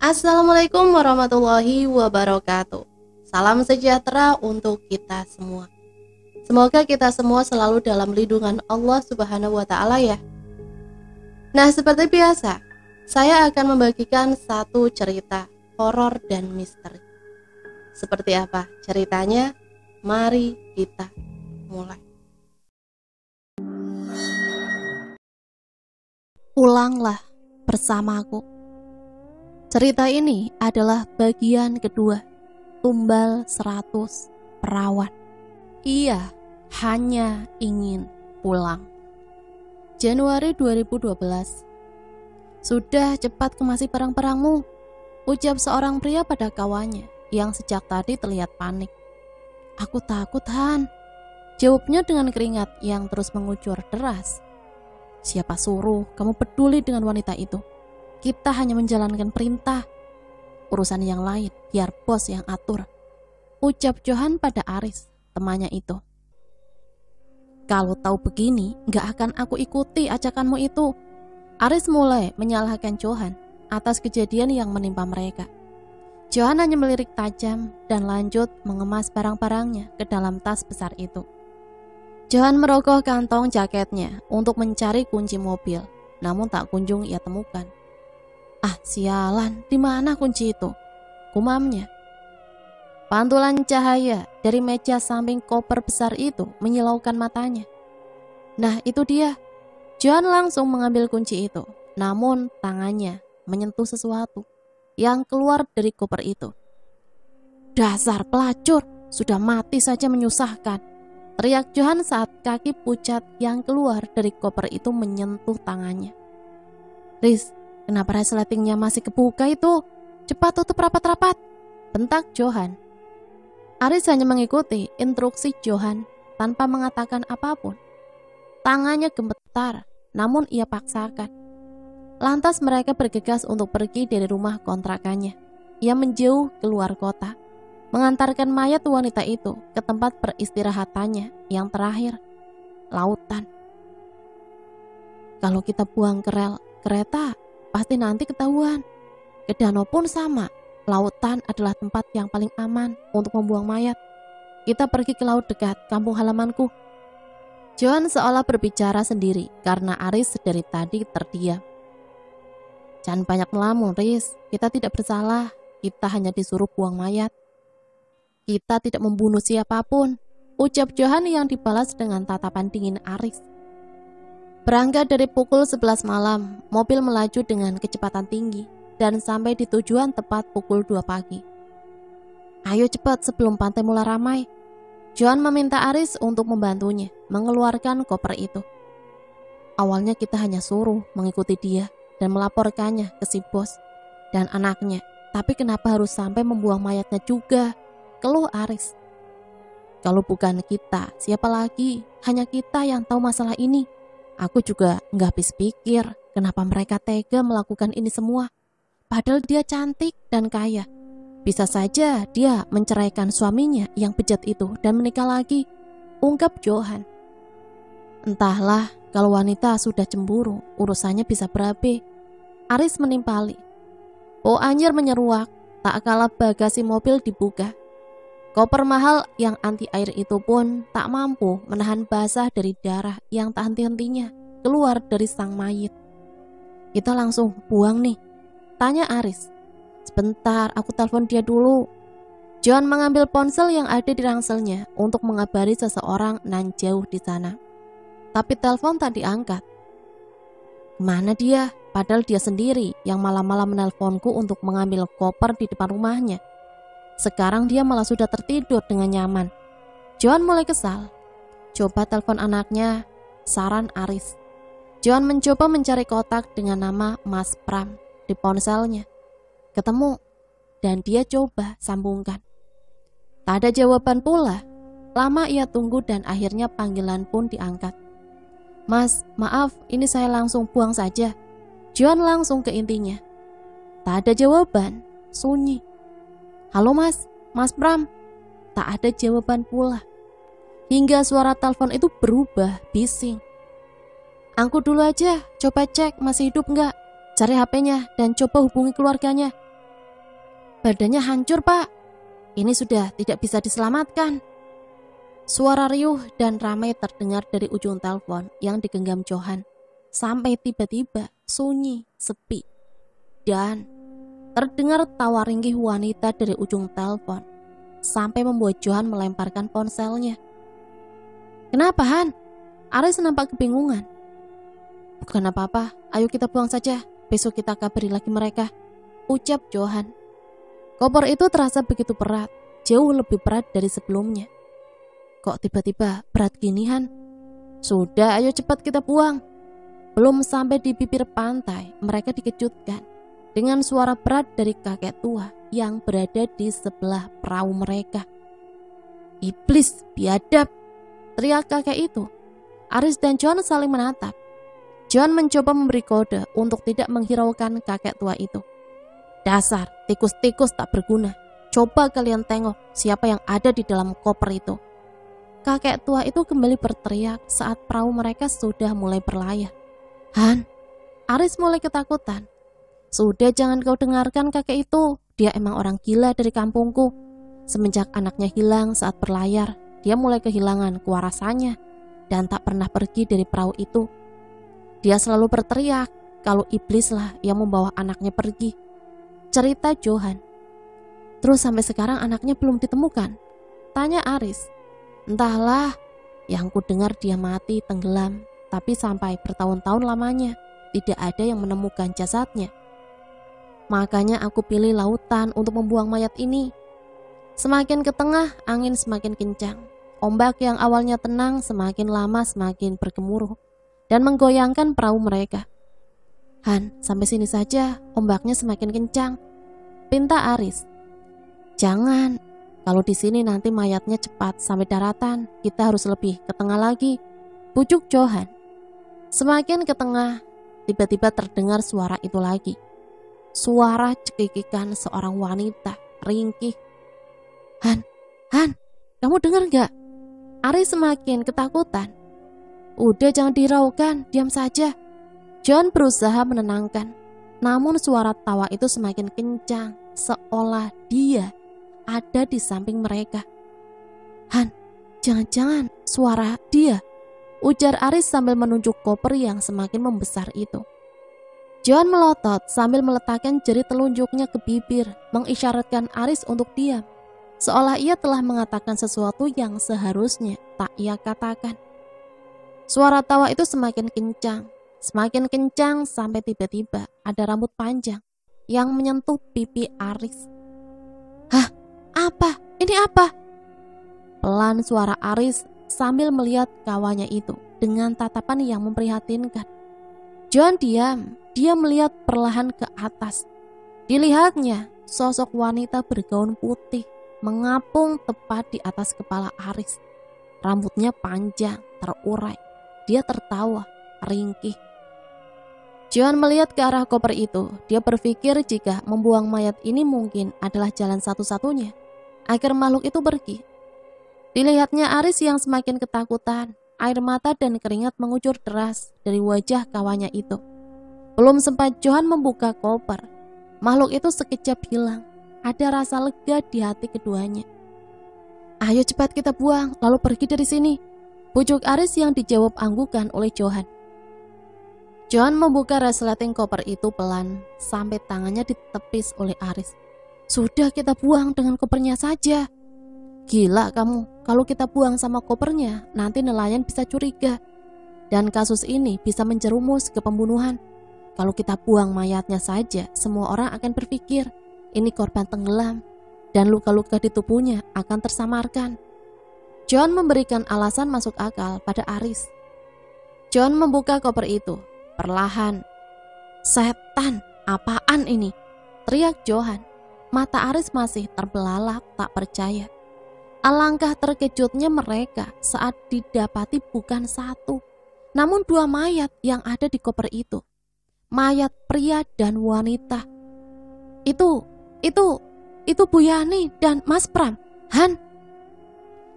Assalamualaikum warahmatullahi wabarakatuh. Salam sejahtera untuk kita semua. Semoga kita semua selalu dalam lindungan Allah Subhanahu wa Ta'ala ya. Nah, seperti biasa, saya akan membagikan satu cerita horor dan misteri. Seperti apa ceritanya? Mari kita mulai. Pulanglah bersamaku. Cerita ini adalah bagian kedua, Tumbal 100 Perawan. Ia hanya ingin pulang. Januari 2012. Sudah cepat kemasi barang-barangmu, ucap seorang pria pada kawannya yang sejak tadi terlihat panik. Aku takut, Han, jawabnya dengan keringat yang terus mengucur deras. Siapa suruh kamu peduli dengan wanita itu? Kita hanya menjalankan perintah. Urusan yang lain biar bos yang atur, ucap Johan pada Aris, temannya itu. Kalau tahu begini, gak akan aku ikuti ajakanmu itu. Aris mulai menyalahkan Johan atas kejadian yang menimpa mereka. Johan hanya melirik tajam dan lanjut mengemas barang-barangnya ke dalam tas besar itu. Johan merogoh kantong jaketnya untuk mencari kunci mobil, namun tak kunjung ia temukan. Ah, sialan, di mana kunci itu? Gumamnya. Pantulan cahaya dari meja samping koper besar itu menyilaukan matanya. Nah, itu dia. Johan langsung mengambil kunci itu, namun tangannya menyentuh sesuatu yang keluar dari koper itu. Dasar pelacur, sudah mati saja menyusahkan, teriak Johan saat kaki pucat yang keluar dari koper itu menyentuh tangannya. Riz, kenapa resletingnya masih kebuka itu? Cepat tutup rapat-rapat, bentak Johan. Aris hanya mengikuti instruksi Johan tanpa mengatakan apapun. Tangannya gemetar, namun ia paksakan. Lantas mereka bergegas untuk pergi dari rumah kontrakannya. Ia menjauh keluar kota, mengantarkan mayat wanita itu ke tempat peristirahatannya yang terakhir, lautan. Kalau kita buang ke rel kereta, pasti nanti ketahuan. Ke danau pun sama, lautan adalah tempat yang paling aman untuk membuang mayat. Kita pergi ke laut dekat kampung halamanku. Johan seolah berbicara sendiri karena Aris dari tadi terdiam. Jangan banyak melamun, Riz. Kita tidak bersalah, kita hanya disuruh buang mayat. Kita tidak membunuh siapapun, ucap Johan yang dibalas dengan tatapan dingin Aris. Berangkat dari pukul 11 malam, mobil melaju dengan kecepatan tinggi dan sampai di tujuan tepat pukul 2 pagi. Ayo cepat sebelum pantai mulai ramai. Johan meminta Aris untuk membantunya mengeluarkan koper itu. Awalnya kita hanya suruh mengikuti dia dan melaporkannya ke si bos dan anaknya. Tapi kenapa harus sampai membuang mayatnya juga? Keluh Aris. Kalau bukan kita, siapa lagi? Hanya kita yang tahu masalah ini. Aku juga nggak habis pikir kenapa mereka tega melakukan ini semua. Padahal dia cantik dan kaya. Bisa saja dia menceraikan suaminya yang bejat itu dan menikah lagi, ungkap Johan. Entahlah, kalau wanita sudah cemburu, urusannya bisa berabe. Aris menimpali. Oh, Anjir menyeruak, tak kalah bagasi mobil dibuka. Koper mahal yang anti air itu pun tak mampu menahan basah dari darah yang tak henti-hentinya keluar dari sang mayit. Kita langsung buang nih, tanya Aris. Sebentar, aku telepon dia dulu. John mengambil ponsel yang ada di rangselnya untuk mengabari seseorang nan jauh di sana. Tapi telepon tak diangkat. Mana dia? Padahal dia sendiri yang malam-malam menelponku untuk mengambil koper di depan rumahnya. Sekarang dia malah sudah tertidur dengan nyaman. Johan mulai kesal. Coba telepon anaknya, saran Aris. Johan mencoba mencari kotak dengan nama Mas Pram di ponselnya. Ketemu, dan dia coba sambungkan. Tak ada jawaban pula. Lama ia tunggu dan akhirnya panggilan pun diangkat. Mas, maaf, ini saya langsung buang saja. Johan langsung ke intinya. Tak ada jawaban, sunyi. Halo mas, Mas Pram. Tak ada jawaban pula. Hingga suara telepon itu berubah, bising. Angkut dulu aja, coba cek masih hidup enggak. Cari HP-nya dan coba hubungi keluarganya. Badannya hancur, Pak. Ini sudah tidak bisa diselamatkan. Suara riuh dan ramai terdengar dari ujung telepon yang digenggam Johan. Sampai tiba-tiba sunyi, sepi. Dan terdengar tawa ringkih wanita dari ujung telepon. Sampai membuat Johan melemparkan ponselnya. Kenapa, Han? Aris nampak kebingungan. Bukan apa-apa, ayo kita pulang saja. Besok kita kabari lagi mereka, ucap Johan. Koper itu terasa begitu berat, jauh lebih berat dari sebelumnya. Kok tiba-tiba berat gini, Han? Sudah, ayo cepat kita buang. Belum sampai di bibir pantai, mereka dikejutkan dengan suara berat dari kakek tua yang berada di sebelah perahu mereka. Iblis, biadab, teriak kakek itu. Aris dan John saling menatap. John mencoba memberi kode untuk tidak menghiraukan kakek tua itu. Dasar tikus-tikus tak berguna. Coba kalian tengok siapa yang ada di dalam koper itu. Kakek tua itu kembali berteriak saat perahu mereka sudah mulai berlayar. Han, Aris mulai ketakutan. Sudah, jangan kau dengarkan kakek itu. Dia emang orang gila dari kampungku. Semenjak anaknya hilang saat berlayar, dia mulai kehilangan kewarasannya dan tak pernah pergi dari perahu itu. Dia selalu berteriak kalau iblislah yang membawa anaknya pergi. Cerita Johan. Terus sampai sekarang anaknya belum ditemukan? Tanya Aris. Entahlah, yang ku dengar dia mati tenggelam, tapi sampai bertahun-tahun lamanya tidak ada yang menemukan jasadnya. Makanya aku pilih lautan untuk membuang mayat ini. Semakin ke tengah, angin semakin kencang. Ombak yang awalnya tenang semakin lama semakin bergemuruh dan menggoyangkan perahu mereka. Han, sampai sini saja, ombaknya semakin kencang, pinta Aris. Jangan, kalau di sini nanti mayatnya cepat sampai daratan, kita harus lebih ke tengah lagi, bujuk Johan. Semakin ke tengah, tiba-tiba terdengar suara itu lagi. Suara cekikikan seorang wanita, ringkih. Han, kamu dengar gak? Aris semakin ketakutan. Udah, jangan diraukan, diam saja. John berusaha menenangkan, namun suara tawa itu semakin kencang, seolah dia ada di samping mereka. Han, jangan-jangan suara dia, ujar Aris sambil menunjuk koper yang semakin membesar itu. John melotot sambil meletakkan jari telunjuknya ke bibir, mengisyaratkan Aris untuk diam, seolah ia telah mengatakan sesuatu yang seharusnya tak ia katakan. Suara tawa itu semakin kencang sampai tiba-tiba ada rambut panjang yang menyentuh pipi Aris. Hah, apa? Ini apa? Pelan suara Aris sambil melihat kawannya itu dengan tatapan yang memprihatinkan. John diam, dia melihat perlahan ke atas. Dilihatnya sosok wanita bergaun putih mengapung tepat di atas kepala Aris. Rambutnya panjang, terurai. Dia tertawa, ringkih. John melihat ke arah koper itu. Dia berpikir jika membuang mayat ini mungkin adalah jalan satu-satunya agar makhluk itu pergi. Dilihatnya Aris yang semakin ketakutan. Air mata dan keringat mengucur deras dari wajah kawannya itu. Belum sempat Johan membuka koper, makhluk itu sekejap hilang. Ada rasa lega di hati keduanya. Ayo cepat kita buang, lalu pergi dari sini, bujuk Aris yang dijawab anggukan oleh Johan. Johan membuka resleting koper itu pelan sampai tangannya ditepis oleh Aris. Sudah, kita buang dengan kopernya saja. Gila kamu, kalau kita buang sama kopernya, nanti nelayan bisa curiga. Dan kasus ini bisa menjerumus ke pembunuhan. Kalau kita buang mayatnya saja, semua orang akan berpikir ini korban tenggelam. Dan luka-luka di tubuhnya akan tersamarkan. John memberikan alasan masuk akal pada Aris. John membuka koper itu perlahan. Setan, apaan ini? Teriak Johan. Mata Aris masih terbelalak tak percaya. Alangkah terkejutnya mereka saat didapati bukan satu, namun dua mayat yang ada di koper itu. Mayat pria dan wanita. Itu Bu Yani dan Mas Pram. Han.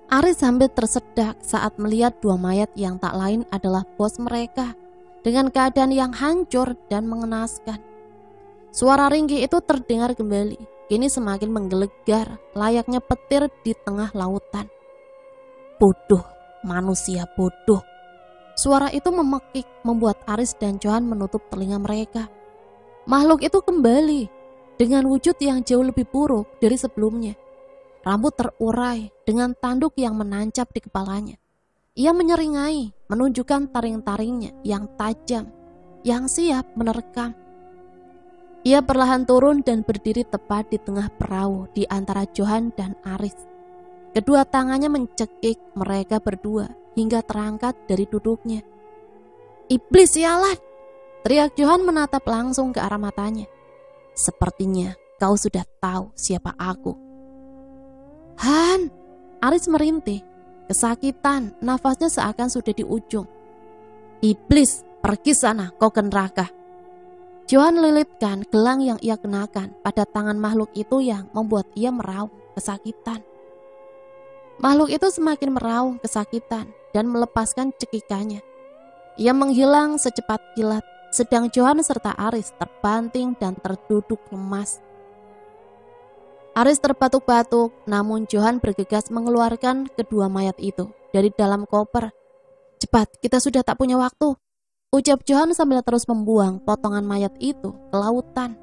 Aris hampir tersedak saat melihat dua mayat yang tak lain adalah bos mereka dengan keadaan yang hancur dan mengenaskan. Suara ringkih itu terdengar kembali. kini semakin menggelegar layaknya petir di tengah lautan. Bodoh, manusia bodoh. Suara itu memekik membuat Aris dan Johan menutup telinga mereka. Makhluk itu kembali dengan wujud yang jauh lebih buruk dari sebelumnya. Rambut terurai dengan tanduk yang menancap di kepalanya. Ia menyeringai, menunjukkan taring-taringnya yang tajam, yang siap menerkam. Ia perlahan turun dan berdiri tepat di tengah perahu di antara Johan dan Aris. Kedua tangannya mencekik mereka berdua hingga terangkat dari duduknya. "Iblis sialan!" teriak Johan menatap langsung ke arah matanya. "Sepertinya kau sudah tahu siapa aku." "Han!" Aris merintih. Kesakitan, nafasnya seakan sudah di ujung. "Iblis, pergi sana, kau ke neraka." Johan lilitkan gelang yang ia kenakan pada tangan makhluk itu yang membuat ia meraung kesakitan. Makhluk itu semakin meraung kesakitan dan melepaskan cekikannya. Ia menghilang secepat kilat, sedang Johan serta Aris terbanting dan terduduk lemas. Aris terbatuk-batuk, namun Johan bergegas mengeluarkan kedua mayat itu dari dalam koper. "Cepat, kita sudah tak punya waktu," ucap Johan sambil terus membuang potongan mayat itu ke lautan.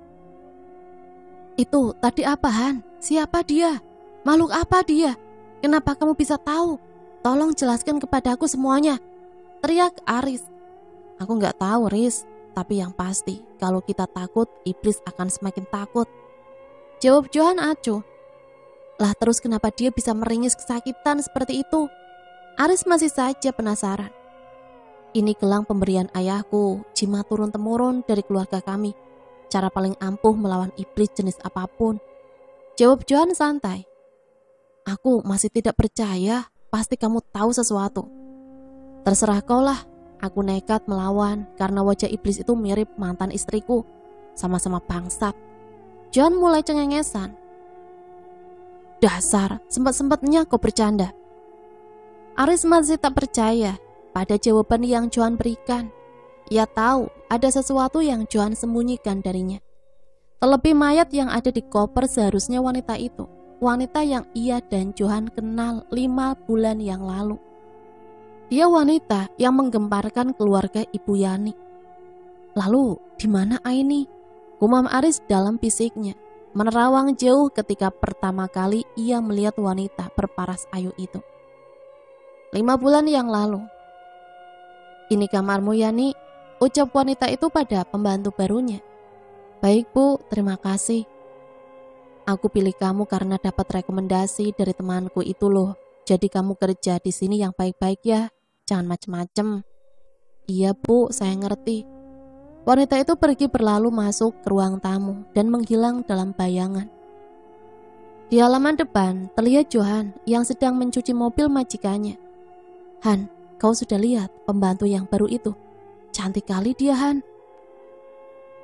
"Itu tadi apa, Han? Siapa dia? Makhluk apa dia? Kenapa kamu bisa tahu? Tolong jelaskan kepadaku semuanya," teriak Aris. "Aku nggak tahu, Riz. Tapi yang pasti, kalau kita takut, iblis akan semakin takut," jawab Johan acuh. "Lah terus kenapa dia bisa meringis kesakitan seperti itu?" Aris masih saja penasaran. "Ini gelang pemberian ayahku, jimat turun-temurun dari keluarga kami. Cara paling ampuh melawan iblis jenis apapun," jawab Johan santai. "Aku masih tidak percaya, pasti kamu tahu sesuatu." "Terserah kau lah, aku nekat melawan karena wajah iblis itu mirip mantan istriku, sama-sama bangsat." Johan mulai cengengesan. "Dasar, sempat-sempatnya kau bercanda." Aris masih tak percaya pada jawaban yang Johan berikan. Ia tahu ada sesuatu yang Johan sembunyikan darinya. Terlebih mayat yang ada di koper seharusnya wanita itu, wanita yang ia dan Johan kenal 5 bulan yang lalu. Dia wanita yang menggemparkan keluarga Ibu Yani. Lalu di mana Aini? Gumam Aris dalam fisiknya, menerawang jauh ketika pertama kali ia melihat wanita berparas ayu itu. 5 bulan yang lalu. "Ini kamarmu, Yani," ucap wanita itu pada pembantu barunya. "Baik, Bu, terima kasih. Aku pilih kamu karena dapat rekomendasi dari temanku itu loh. Jadi kamu kerja di sini yang baik-baik ya, jangan macem-macem." "Iya, Bu, saya ngerti." Wanita itu pergi berlalu masuk ke ruang tamu dan menghilang dalam bayangan. Di halaman depan terlihat Johan yang sedang mencuci mobil majikannya. "Han, kau sudah lihat pembantu yang baru itu? Cantik kali dia, Han."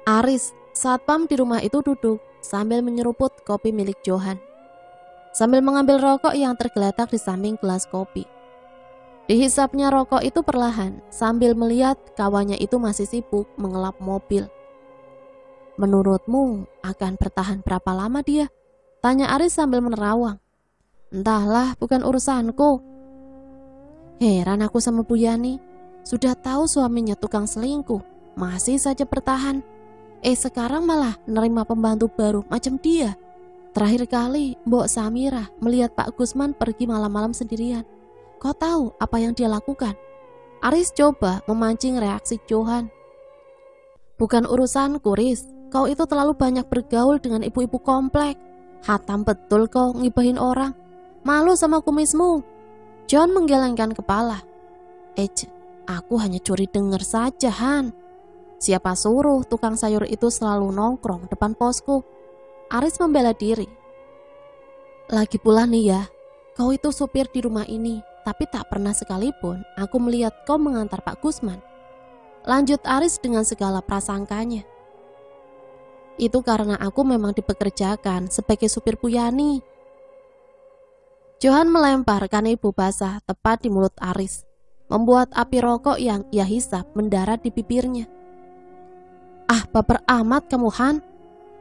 Aris, satpam di rumah itu duduk sambil menyeruput kopi milik Johan, sambil mengambil rokok yang tergeletak di samping gelas kopi. Dihisapnya rokok itu perlahan sambil melihat kawannya itu masih sibuk mengelap mobil. "Menurutmu akan bertahan berapa lama dia?" tanya Aris sambil menerawang. "Entahlah, bukan urusanku." Heran aku sama Bu Yani. Sudah tahu suaminya tukang selingkuh, masih saja bertahan. Sekarang malah nerima pembantu baru macam dia. Terakhir kali Mbok Samira melihat Pak Gusman pergi malam-malam sendirian. Kau tahu apa yang dia lakukan? Aris coba memancing reaksi Johan. "Bukan urusanku, Riz. Kau itu terlalu banyak bergaul dengan ibu-ibu komplek. Hatam betul kau ngibahin orang. Malu sama kumismu." John menggelengkan kepala. Aku hanya curi dengar saja, Han. Siapa suruh tukang sayur itu selalu nongkrong depan posku?" Aris membela diri. "Lagi pula nih ya, kau itu supir di rumah ini. Tapi tak pernah sekalipun aku melihat kau mengantar Pak Gusman," lanjut Aris dengan segala prasangkanya. "Itu karena aku memang dipekerjakan sebagai supir Bu Yani." Johan melemparkan ibu basah tepat di mulut Aris, membuat api rokok yang ia hisap mendarat di bibirnya. "Ah, baper amat kamu, Han.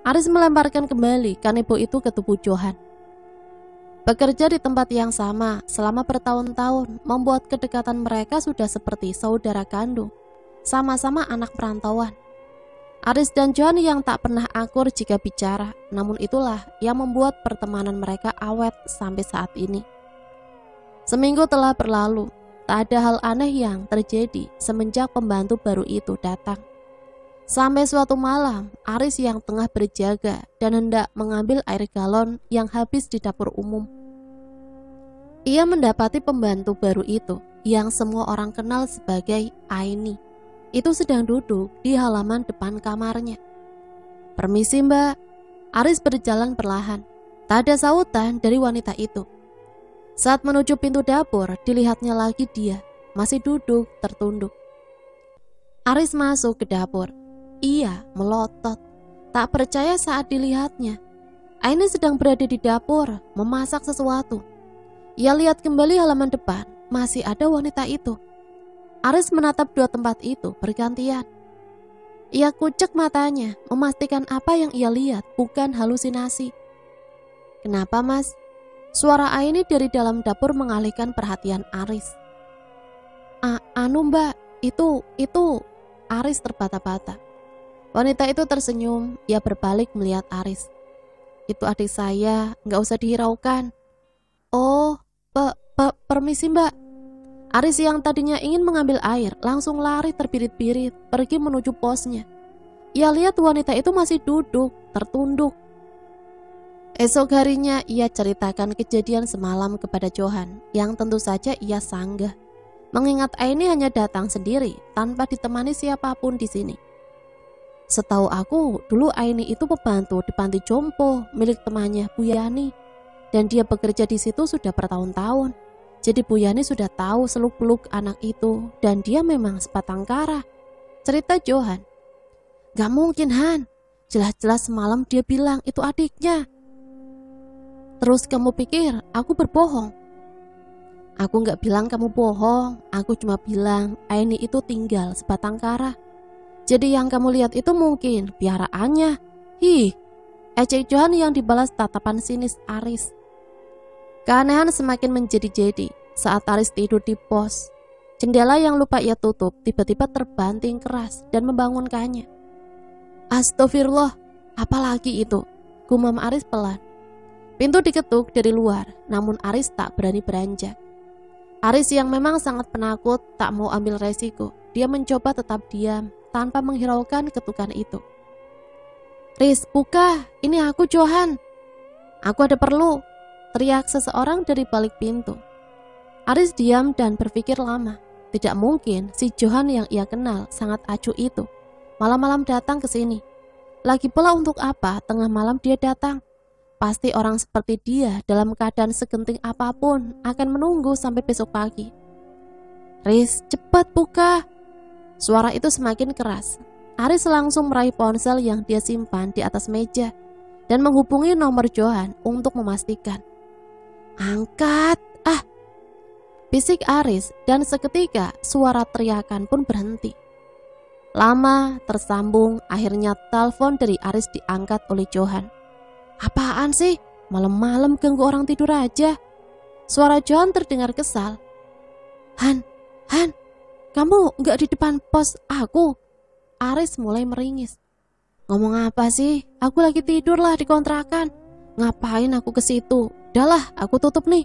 Aris melemparkan kembali kanebo itu ke tubuh Johan. Bekerja di tempat yang sama selama bertahun-tahun membuat kedekatan mereka sudah seperti saudara kandung, sama-sama anak perantauan. Aris dan Johan yang tak pernah akur jika bicara, namun itulah yang membuat pertemanan mereka awet sampai saat ini. Seminggu telah berlalu, tak ada hal aneh yang terjadi semenjak pembantu baru itu datang. Sampai suatu malam, Aris yang tengah berjaga dan hendak mengambil air galon yang habis di dapur umum. Ia mendapati pembantu baru itu, yang semua orang kenal sebagai Aini, itu sedang duduk di halaman depan kamarnya. "Permisi Mbak." Aris berjalan perlahan. Tak ada sautan dari wanita itu. Saat menuju pintu dapur, dilihatnya lagi dia, masih duduk tertunduk. Aris masuk ke dapur. Ia melotot, tak percaya saat dilihatnya. Aini sedang berada di dapur, memasak sesuatu. Ia lihat kembali halaman depan, masih ada wanita itu. Aris menatap dua tempat itu bergantian. Ia kucek matanya, memastikan apa yang ia lihat bukan halusinasi. "Kenapa Mas?" Suara Aini dari dalam dapur mengalihkan perhatian Aris. Anu Mbak, itu Aris terbata-bata. Wanita itu tersenyum, ia berbalik melihat Aris. "Itu adik saya, nggak usah dihiraukan." "Oh, permisi Mbak." Aris yang tadinya ingin mengambil air, langsung lari terbirit-birit, pergi menuju posnya. Ia lihat wanita itu masih duduk, tertunduk. Esok harinya ia ceritakan kejadian semalam kepada Johan, yang tentu saja ia sanggah. Mengingat Aini hanya datang sendiri, tanpa ditemani siapapun di sini. "Setahu aku, dulu Aini itu pembantu di panti jompo milik temannya Bu Yani, dan dia bekerja di situ sudah bertahun-tahun. Jadi Bu Yani sudah tahu seluk-beluk anak itu, dan dia memang sebatang kara," cerita Johan. "Gak mungkin Han, jelas-jelas semalam dia bilang itu adiknya." "Terus kamu pikir aku berbohong?" "Aku gak bilang kamu bohong, aku cuma bilang Aini itu tinggal sebatang kara. Jadi yang kamu lihat itu mungkin piaraannya." "Hih," ejek Johan yang dibalas tatapan sinis Aris. Keanehan semakin menjadi-jadi saat Aris tidur di pos. Jendela yang lupa ia tutup tiba-tiba terbanting keras dan membangunkannya. "Astagfirullah, apalagi itu?" gumam Aris pelan. Pintu diketuk dari luar, namun Aris tak berani beranjak. Aris yang memang sangat penakut tak mau ambil resiko. Dia mencoba tetap diam tanpa menghiraukan ketukan itu. "Riz, buka, ini aku Johan. Aku ada perlu," teriak seseorang dari balik pintu. Aris diam dan berpikir lama. Tidak mungkin si Johan yang ia kenal sangat acuh itu malam-malam datang ke sini. Lagi pula untuk apa tengah malam dia datang? Pasti orang seperti dia dalam keadaan segenting apapun akan menunggu sampai besok pagi. "Riz, cepat buka." Suara itu semakin keras. Aris langsung meraih ponsel yang dia simpan di atas meja dan menghubungi nomor Johan untuk memastikan. "Angkat, bisik Aris, dan seketika suara teriakan pun berhenti. Lama tersambung, akhirnya telepon dari Aris diangkat oleh Johan. "Apaan sih? Malam-malam ganggu orang tidur aja." Suara Johan terdengar kesal. Han, kamu gak di depan pos aku?" Aris mulai meringis. "Ngomong apa sih? Aku lagi tidur lah di kontrakan. Ngapain aku ke situ? Udahlah, aku tutup nih."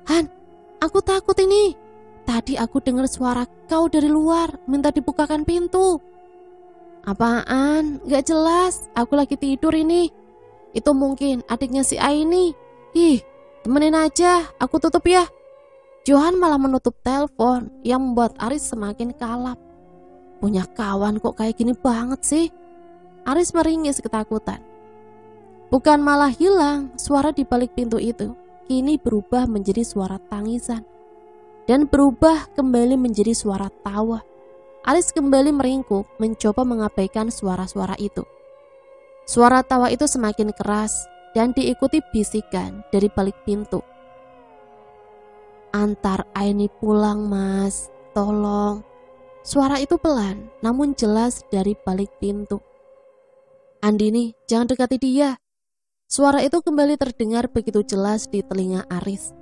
"Han, aku takut ini. Tadi aku dengar suara kau dari luar, minta dibukakan pintu." "Apaan? Gak jelas, aku lagi tidur ini. Itu mungkin adiknya si Aini. Ih, temenin aja, aku tutup ya." Johan malah menutup telepon yang membuat Aris semakin kalap. Punya kawan kok kayak gini banget sih? Aris meringis ketakutan. Bukan malah hilang, suara di balik pintu itu kini berubah menjadi suara tangisan dan berubah kembali menjadi suara tawa. Aris kembali meringkuk mencoba mengabaikan suara-suara itu. Suara tawa itu semakin keras dan diikuti bisikan dari balik pintu. "Antar Aini pulang Mas, tolong." Suara itu pelan namun jelas dari balik pintu. Andini, jangan dekati dia. Suara itu kembali terdengar begitu jelas di telinga Aris.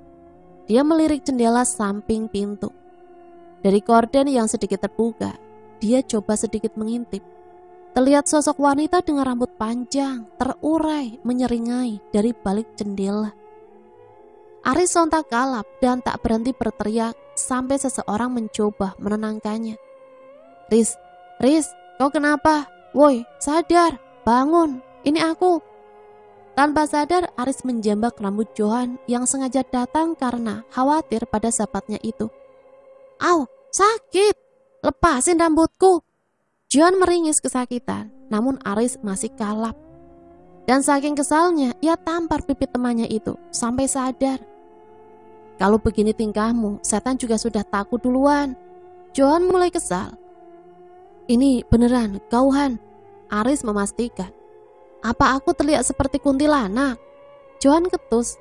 Dia melirik jendela samping pintu. Dari gorden yang sedikit terbuka, dia coba sedikit mengintip. Terlihat sosok wanita dengan rambut panjang, terurai, menyeringai dari balik jendela. Aris sontak kalap dan tak berhenti berteriak sampai seseorang mencoba menenangkannya. Riz, kau kenapa? Woi, sadar, bangun, ini aku. Tanpa sadar, Aris menjambak rambut Johan yang sengaja datang karena khawatir pada sahabatnya itu. Au, sakit, lepasin rambutku. Johan meringis kesakitan, namun Aris masih kalap. Dan saking kesalnya, ia tampar pipi temannya itu sampai sadar. Kalau begini tingkahmu, setan juga sudah takut duluan. Johan mulai kesal. Ini beneran, kau Han? Aris memastikan. Apa aku terlihat seperti kuntilanak? Johan ketus.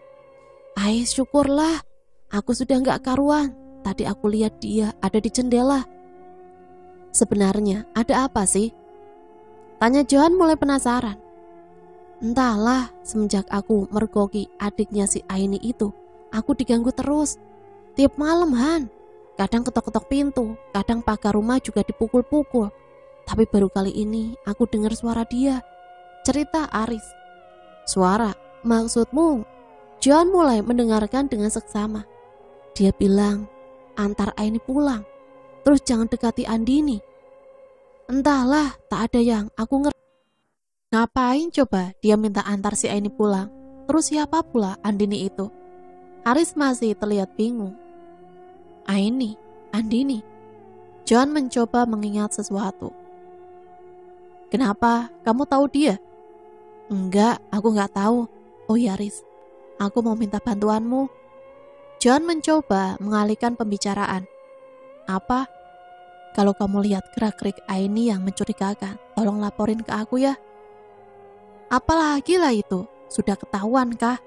Syukurlah, aku sudah gak karuan. Tadi aku lihat dia ada di jendela. Sebenarnya ada apa sih? Tanya Johan mulai penasaran. Entahlah, semenjak aku mergoki adiknya si Aini itu, aku diganggu terus. Tiap malam Han, kadang ketok-ketok pintu, kadang pagar rumah juga dipukul-pukul. Tapi baru kali ini aku dengar suara dia. Cerita Aris. Suara? Maksudmu? Johan mulai mendengarkan dengan seksama. Dia bilang, antar Aini pulang. Terus jangan dekati Andini. Entahlah, tak ada yang aku ngerti. Ngapain coba dia minta antar si Aini pulang? Terus siapa pula Andini itu? Aris masih terlihat bingung. Aini, Andini. Johan mencoba mengingat sesuatu. Kenapa? Kamu tahu dia? Enggak, aku nggak tahu. Oh ya Aris, aku mau minta bantuanmu. Johan mencoba mengalihkan pembicaraan. Apa? Kalau kamu lihat gerak-gerik Aini yang mencurigakan, tolong laporin ke aku ya. Apalagi lah itu, sudah ketahuan kah?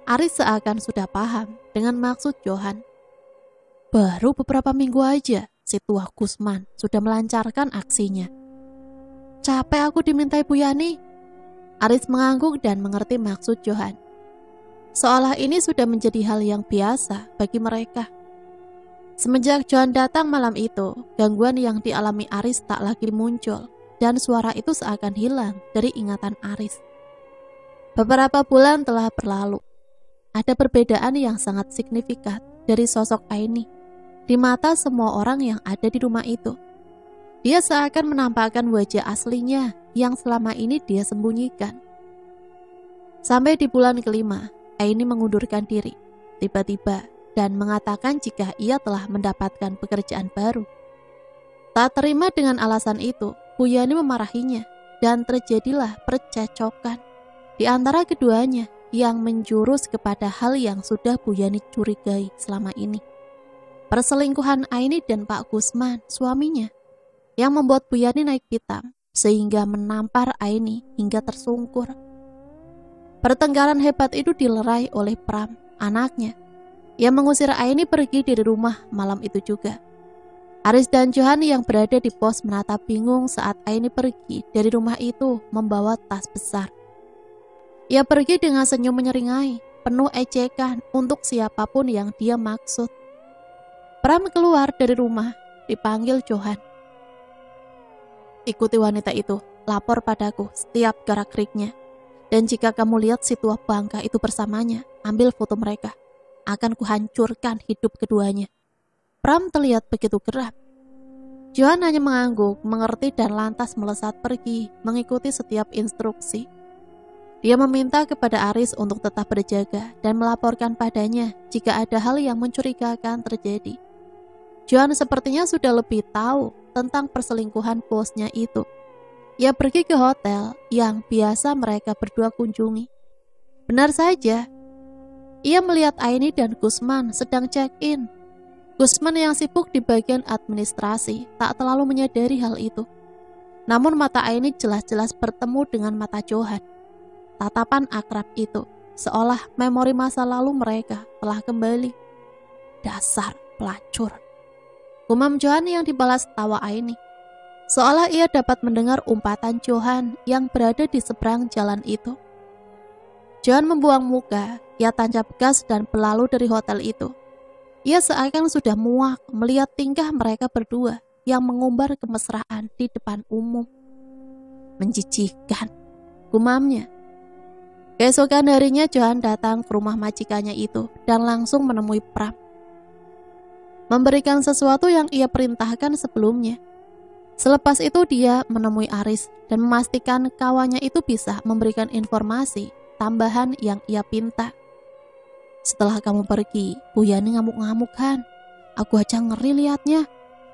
Aris seakan sudah paham dengan maksud Johan. Baru beberapa minggu aja, si tua Gusman sudah melancarkan aksinya. Capek aku dimintai Bu Yani. Aris mengangguk dan mengerti maksud Johan. Seolah ini sudah menjadi hal yang biasa bagi mereka. Semenjak Johan datang malam itu, gangguan yang dialami Aris tak lagi muncul, dan suara itu seakan hilang dari ingatan Aris. Beberapa bulan telah berlalu. Ada perbedaan yang sangat signifikan dari sosok Aini di mata semua orang yang ada di rumah itu. Dia seakan menampakkan wajah aslinya yang selama ini dia sembunyikan. Sampai di bulan kelima, Aini mengundurkan diri, tiba-tiba, dan mengatakan jika ia telah mendapatkan pekerjaan baru. Tak terima dengan alasan itu, Bu Yani memarahinya, dan terjadilah percecokan di antara keduanya yang menjurus kepada hal yang sudah Bu Yani curigai selama ini. Perselingkuhan Aini dan Pak Gusman, suaminya, yang membuat Bu Yani naik pitam, sehingga menampar Aini hingga tersungkur. Pertengkaran hebat itu dilerai oleh Pram, anaknya, yang mengusir Aini pergi dari rumah malam itu juga. Aris dan Johan yang berada di pos menatap bingung saat Aini pergi dari rumah itu membawa tas besar. Ia pergi dengan senyum menyeringai, penuh ejekan untuk siapapun yang dia maksud. Pram keluar dari rumah, dipanggil Johan. Ikuti wanita itu, lapor padaku setiap gerak-geriknya. Dan jika kamu lihat si tua bangka itu bersamanya, ambil foto mereka. Akan kuhancurkan hidup keduanya. Pram terlihat begitu geram. Johan hanya mengangguk, mengerti dan lantas melesat pergi, mengikuti setiap instruksi. Dia meminta kepada Aris untuk tetap berjaga dan melaporkan padanya jika ada hal yang mencurigakan terjadi. Johan sepertinya sudah lebih tahu tentang perselingkuhan bosnya itu. Ia pergi ke hotel yang biasa mereka berdua kunjungi. Benar saja, ia melihat Aini dan Gusman sedang check-in. Gusman yang sibuk di bagian administrasi tak terlalu menyadari hal itu. Namun mata Aini jelas-jelas bertemu dengan mata Johan. Tatapan akrab itu, seolah memori masa lalu mereka telah kembali. Dasar pelacur. Gumam Johan yang dibalas tawa Aini. seolah ia dapat mendengar umpatan Johan yang berada di seberang jalan itu. Johan membuang muka, ia tancap gas dan berlalu dari hotel itu. Ia seakan sudah muak melihat tingkah mereka berdua yang mengumbar kemesraan di depan umum. Menjijikkan, gumamnya. Keesokan harinya Johan datang ke rumah majikannya itu dan langsung menemui Pram. Memberikan sesuatu yang ia perintahkan sebelumnya. Selepas itu dia menemui Aris dan memastikan kawannya itu bisa memberikan informasi tambahan yang ia pinta. Setelah kamu pergi, Bu Yani ngamuk-ngamuk kan. Aku aja ngeri liatnya.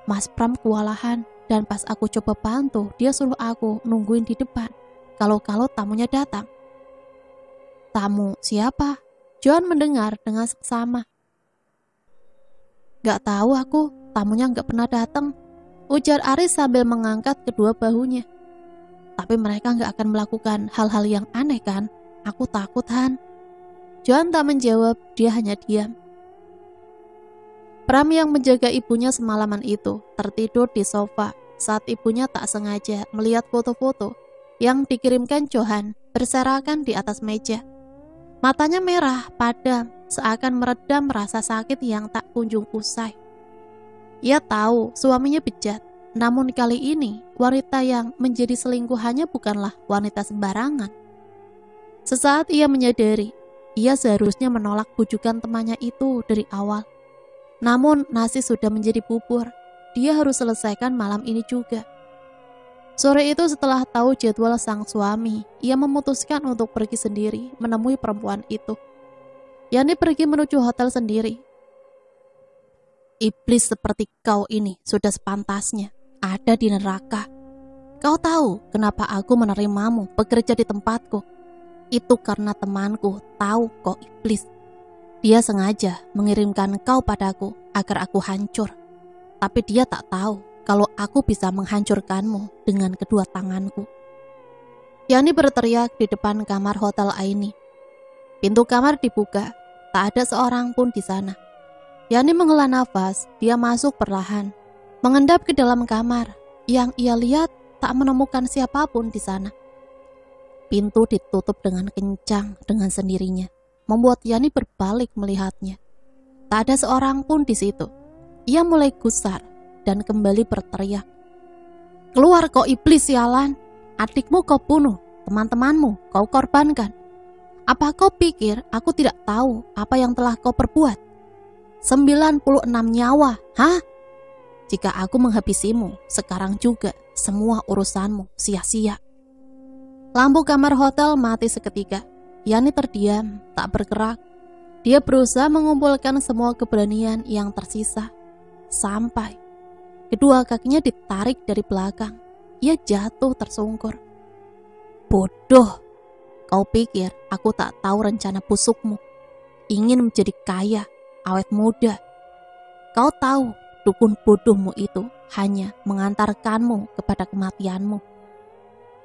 Mas Pram kewalahan dan pas aku coba bantu, dia suruh aku nungguin di depan. Kalau tamunya datang. Tamu siapa? Johan mendengar dengan seksama. Gak tahu aku, tamunya gak pernah datang, ujar Aris sambil mengangkat kedua bahunya. Tapi mereka gak akan melakukan hal-hal yang aneh kan? Aku takut, Han. Johan tak menjawab, dia hanya diam. Pram yang menjaga ibunya semalaman itu tertidur di sofa saat ibunya tak sengaja melihat foto-foto yang dikirimkan Johan berserakan di atas meja. Matanya merah, padam, seakan meredam rasa sakit yang tak kunjung usai. Ia tahu suaminya bejat, namun kali ini wanita yang menjadi selingkuhannya bukanlah wanita sembarangan. Sesaat ia menyadari, ia seharusnya menolak bujukan temannya itu dari awal. Namun nasi sudah menjadi bubur, dia harus selesaikan malam ini juga. Sore itu setelah tahu jadwal sang suami, ia memutuskan untuk pergi sendiri menemui perempuan itu. Yani pergi menuju hotel sendiri. Iblis seperti kau ini sudah sepantasnya ada di neraka. Kau tahu kenapa aku menerimamu bekerja di tempatku? Itu karena temanku tahu kau iblis. Dia sengaja mengirimkan kau padaku agar aku hancur. Tapi dia tak tahu kalau aku bisa menghancurkanmu dengan kedua tanganku. Yani berteriak di depan kamar hotel Aini. Pintu kamar dibuka, tak ada seorang pun di sana. Yani menghela nafas, dia masuk perlahan, mengendap ke dalam kamar. Yang ia lihat tak menemukan siapapun di sana. Pintu ditutup dengan kencang dengan sendirinya, membuat Yani berbalik melihatnya. Tak ada seorang pun di situ. Ia mulai gusar dan kembali berteriak. Keluar kau iblis sialan, adikmu kau bunuh, teman-temanmu kau korbankan. Apa kau pikir aku tidak tahu apa yang telah kau perbuat? 96 nyawa, hah? Jika aku menghabisimu, sekarang juga semua urusanmu sia-sia. Lampu kamar hotel mati seketika. Yani terdiam, tak bergerak. Dia berusaha mengumpulkan semua keberanian yang tersisa. Sampai kedua kakinya ditarik dari belakang. Ia jatuh tersungkur. Bodoh, kau pikir aku tak tahu rencana busukmu? Ingin menjadi kaya, awet muda. Kau tahu dukun bodohmu itu hanya mengantarkanmu kepada kematianmu.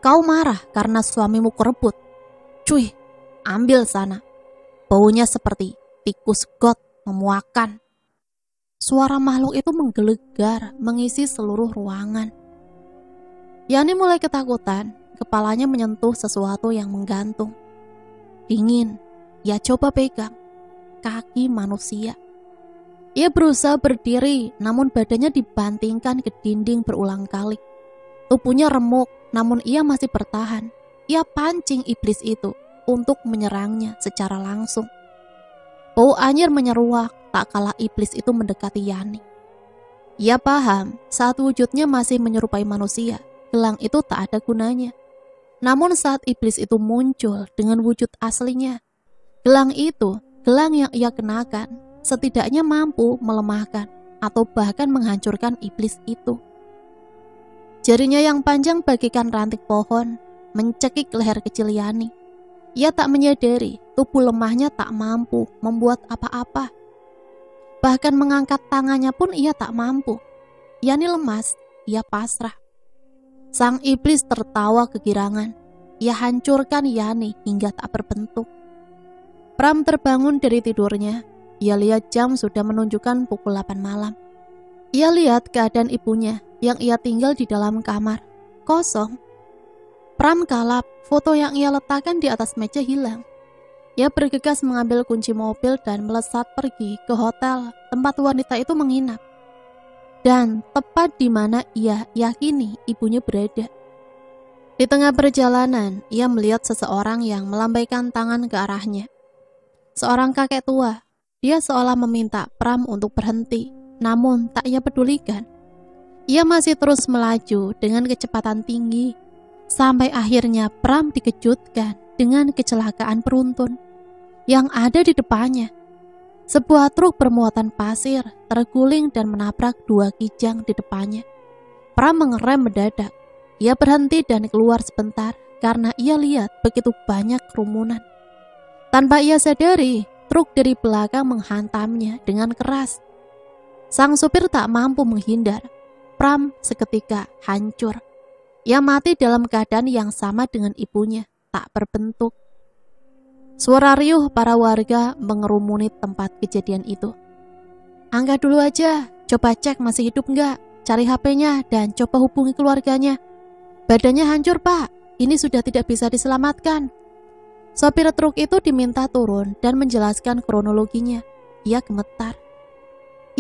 Kau marah karena suamimu kerebut. Cuy, ambil sana. Baunya seperti tikus got memuakan. Suara makhluk itu menggelegar, mengisi seluruh ruangan. Yani mulai ketakutan, kepalanya menyentuh sesuatu yang menggantung. Dingin, ia coba pegang. Kaki manusia. Ia berusaha berdiri, namun badannya dibantingkan ke dinding berulang kali. Tubuhnya remuk, namun ia masih bertahan. Ia pancing iblis itu untuk menyerangnya secara langsung. Bau anyir menyeruak tak kala iblis itu mendekati Yani. Ia paham saat wujudnya masih menyerupai manusia, gelang itu tak ada gunanya. Namun saat iblis itu muncul dengan wujud aslinya, gelang itu, gelang yang ia kenakan, setidaknya mampu melemahkan atau bahkan menghancurkan iblis itu. Jarinya yang panjang bagikan ranting pohon mencekik leher kecil Yani. Ia tak menyadari tubuh lemahnya tak mampu membuat apa-apa. Bahkan mengangkat tangannya pun ia tak mampu. Yani lemas, ia pasrah. Sang iblis tertawa kegirangan. Ia hancurkan Yani hingga tak berbentuk. Pram terbangun dari tidurnya. Ia lihat jam sudah menunjukkan pukul 8 malam. Ia lihat keadaan ibunya yang ia tinggal di dalam kamar, kosong. Pram kalap, foto yang ia letakkan di atas meja hilang. Ia bergegas mengambil kunci mobil dan melesat pergi ke hotel tempat wanita itu menginap. Dan tepat di mana ia yakini ibunya berada. Di tengah perjalanan, ia melihat seseorang yang melambaikan tangan ke arahnya. Seorang kakek tua, dia seolah meminta Pram untuk berhenti, namun tak ia pedulikan. Ia masih terus melaju dengan kecepatan tinggi, sampai akhirnya Pram dikejutkan dengan kecelakaan beruntun yang ada di depannya. Sebuah truk bermuatan pasir terguling dan menabrak dua kijang di depannya. Pram mengerem mendadak. Ia berhenti dan keluar sebentar karena ia lihat begitu banyak kerumunan. Tanpa ia sadari, truk dari belakang menghantamnya dengan keras. Sang supir tak mampu menghindar. Pram seketika hancur. Ia mati dalam keadaan yang sama dengan ibunya, tak berbentuk. Suara riuh para warga mengerumuni tempat kejadian itu. Angkat dulu aja, coba cek masih hidup nggak, cari HP-nya dan coba hubungi keluarganya. Badannya hancur pak, ini sudah tidak bisa diselamatkan. Sopir truk itu diminta turun dan menjelaskan kronologinya. Ia gemetar.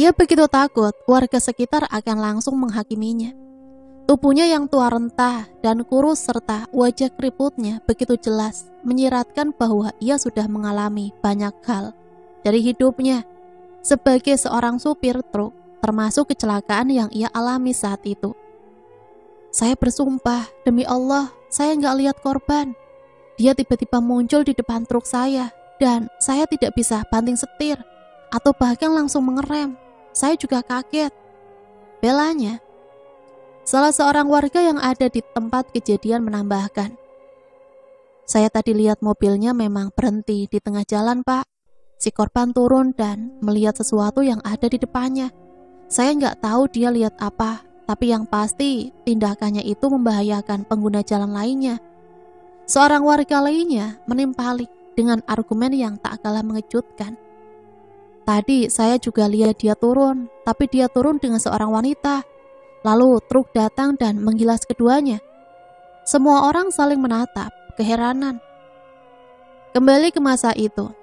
Ia begitu takut warga sekitar akan langsung menghakiminya. Tubuhnya yang tua renta dan kurus serta wajah keriputnya begitu jelas menyiratkan bahwa ia sudah mengalami banyak hal dari hidupnya sebagai seorang supir truk, termasuk kecelakaan yang ia alami saat itu. Saya bersumpah, demi Allah, saya nggak lihat korban. Dia tiba-tiba muncul di depan truk saya dan saya tidak bisa banting setir atau bahkan langsung mengerem. Saya juga kaget. Belanya. Salah seorang warga yang ada di tempat kejadian menambahkan, saya tadi lihat mobilnya memang berhenti di tengah jalan pak. Si korban turun dan melihat sesuatu yang ada di depannya. Saya nggak tahu dia lihat apa, tapi yang pasti tindakannya itu membahayakan pengguna jalan lainnya. Seorang warga lainnya menimpali dengan argumen yang tak kalah mengejutkan. Tadi saya juga lihat dia turun, tapi dia turun dengan seorang wanita. Lalu truk datang dan menggilas keduanya. Semua orang saling menatap, keheranan. Kembali ke masa itu.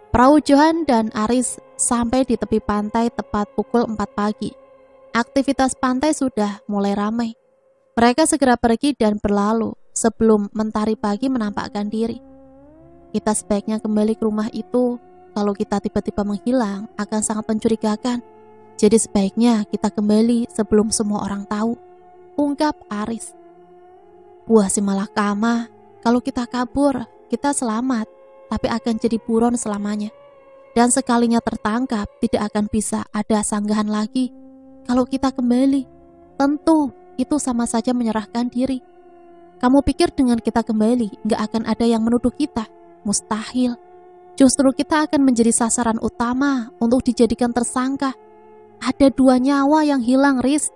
Perahu Johan dan Aris sampai di tepi pantai tepat pukul 4 pagi. Aktivitas pantai sudah mulai ramai. Mereka segera pergi dan berlalu sebelum mentari pagi menampakkan diri. Kita sebaiknya kembali ke rumah itu. Kalau kita tiba-tiba menghilang akan sangat mencurigakan. Jadi sebaiknya kita kembali sebelum semua orang tahu, ungkap Aris. Buah si malakama, kalau kita kabur, kita selamat, tapi akan jadi buron selamanya. Dan sekalinya tertangkap, tidak akan bisa ada sanggahan lagi. Kalau kita kembali, tentu itu sama saja menyerahkan diri. Kamu pikir dengan kita kembali, gak akan ada yang menuduh kita? Mustahil. Justru kita akan menjadi sasaran utama untuk dijadikan tersangka. Ada 2 nyawa yang hilang, Riz.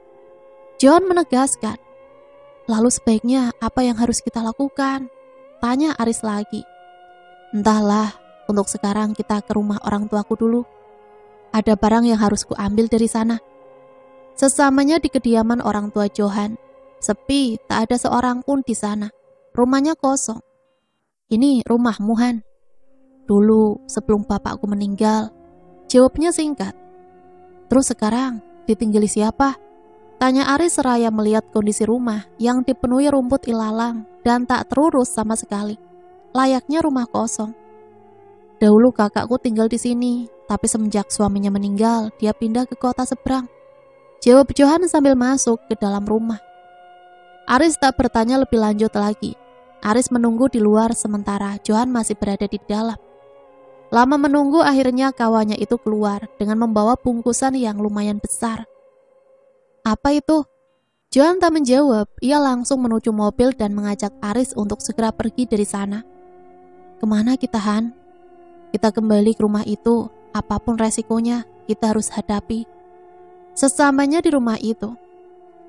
John menegaskan. Lalu sebaiknya apa yang harus kita lakukan? Tanya Aris lagi. Entahlah, untuk sekarang kita ke rumah orang tuaku dulu. Ada barang yang harus kuambil dari sana. Sesamanya di kediaman orang tua Johan. Sepi, tak ada seorang pun di sana. Rumahnya kosong. Ini rumahmu, Han? Dulu, sebelum bapakku meninggal. Jawabnya singkat. Terus sekarang, ditinggali siapa? Tanya Aris seraya melihat kondisi rumah yang dipenuhi rumput ilalang dan tak terurus sama sekali. Layaknya rumah kosong. Dahulu kakakku tinggal di sini, tapi semenjak suaminya meninggal, dia pindah ke kota seberang. Jawab Johan sambil masuk ke dalam rumah. Aris tak bertanya lebih lanjut lagi. Aris menunggu di luar sementara Johan masih berada di dalam. Lama menunggu, akhirnya kawannya itu keluar dengan membawa bungkusan yang lumayan besar. Apa itu? Johan tak menjawab, ia langsung menuju mobil dan mengajak Aris untuk segera pergi dari sana. Kemana kita, Han? Kita kembali ke rumah itu, apapun resikonya, kita harus hadapi. Sesamanya di rumah itu,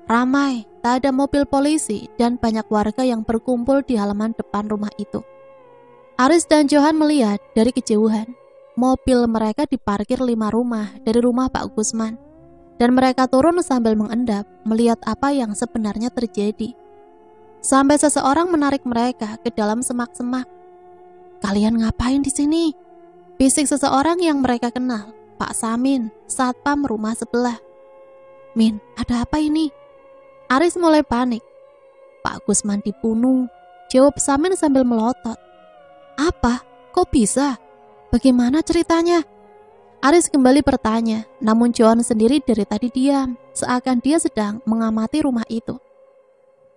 ramai, tak ada mobil polisi dan banyak warga yang berkumpul di halaman depan rumah itu. Aris dan Johan melihat dari kejauhan, mobil mereka diparkir 5 rumah dari rumah Pak Gusman. dan mereka turun sambil mengendap melihat apa yang sebenarnya terjadi. Sampai seseorang menarik mereka ke dalam semak-semak. "Kalian ngapain di sini?" bisik seseorang yang mereka kenal, Pak Samin, satpam rumah sebelah. "Min, ada apa ini?" Aris mulai panik. "Pak Gusman dibunuh," jawab Samin sambil melotot. "Apa? Kok bisa? Bagaimana ceritanya?" Aris kembali bertanya, namun Johan sendiri dari tadi diam, seakan dia sedang mengamati rumah itu.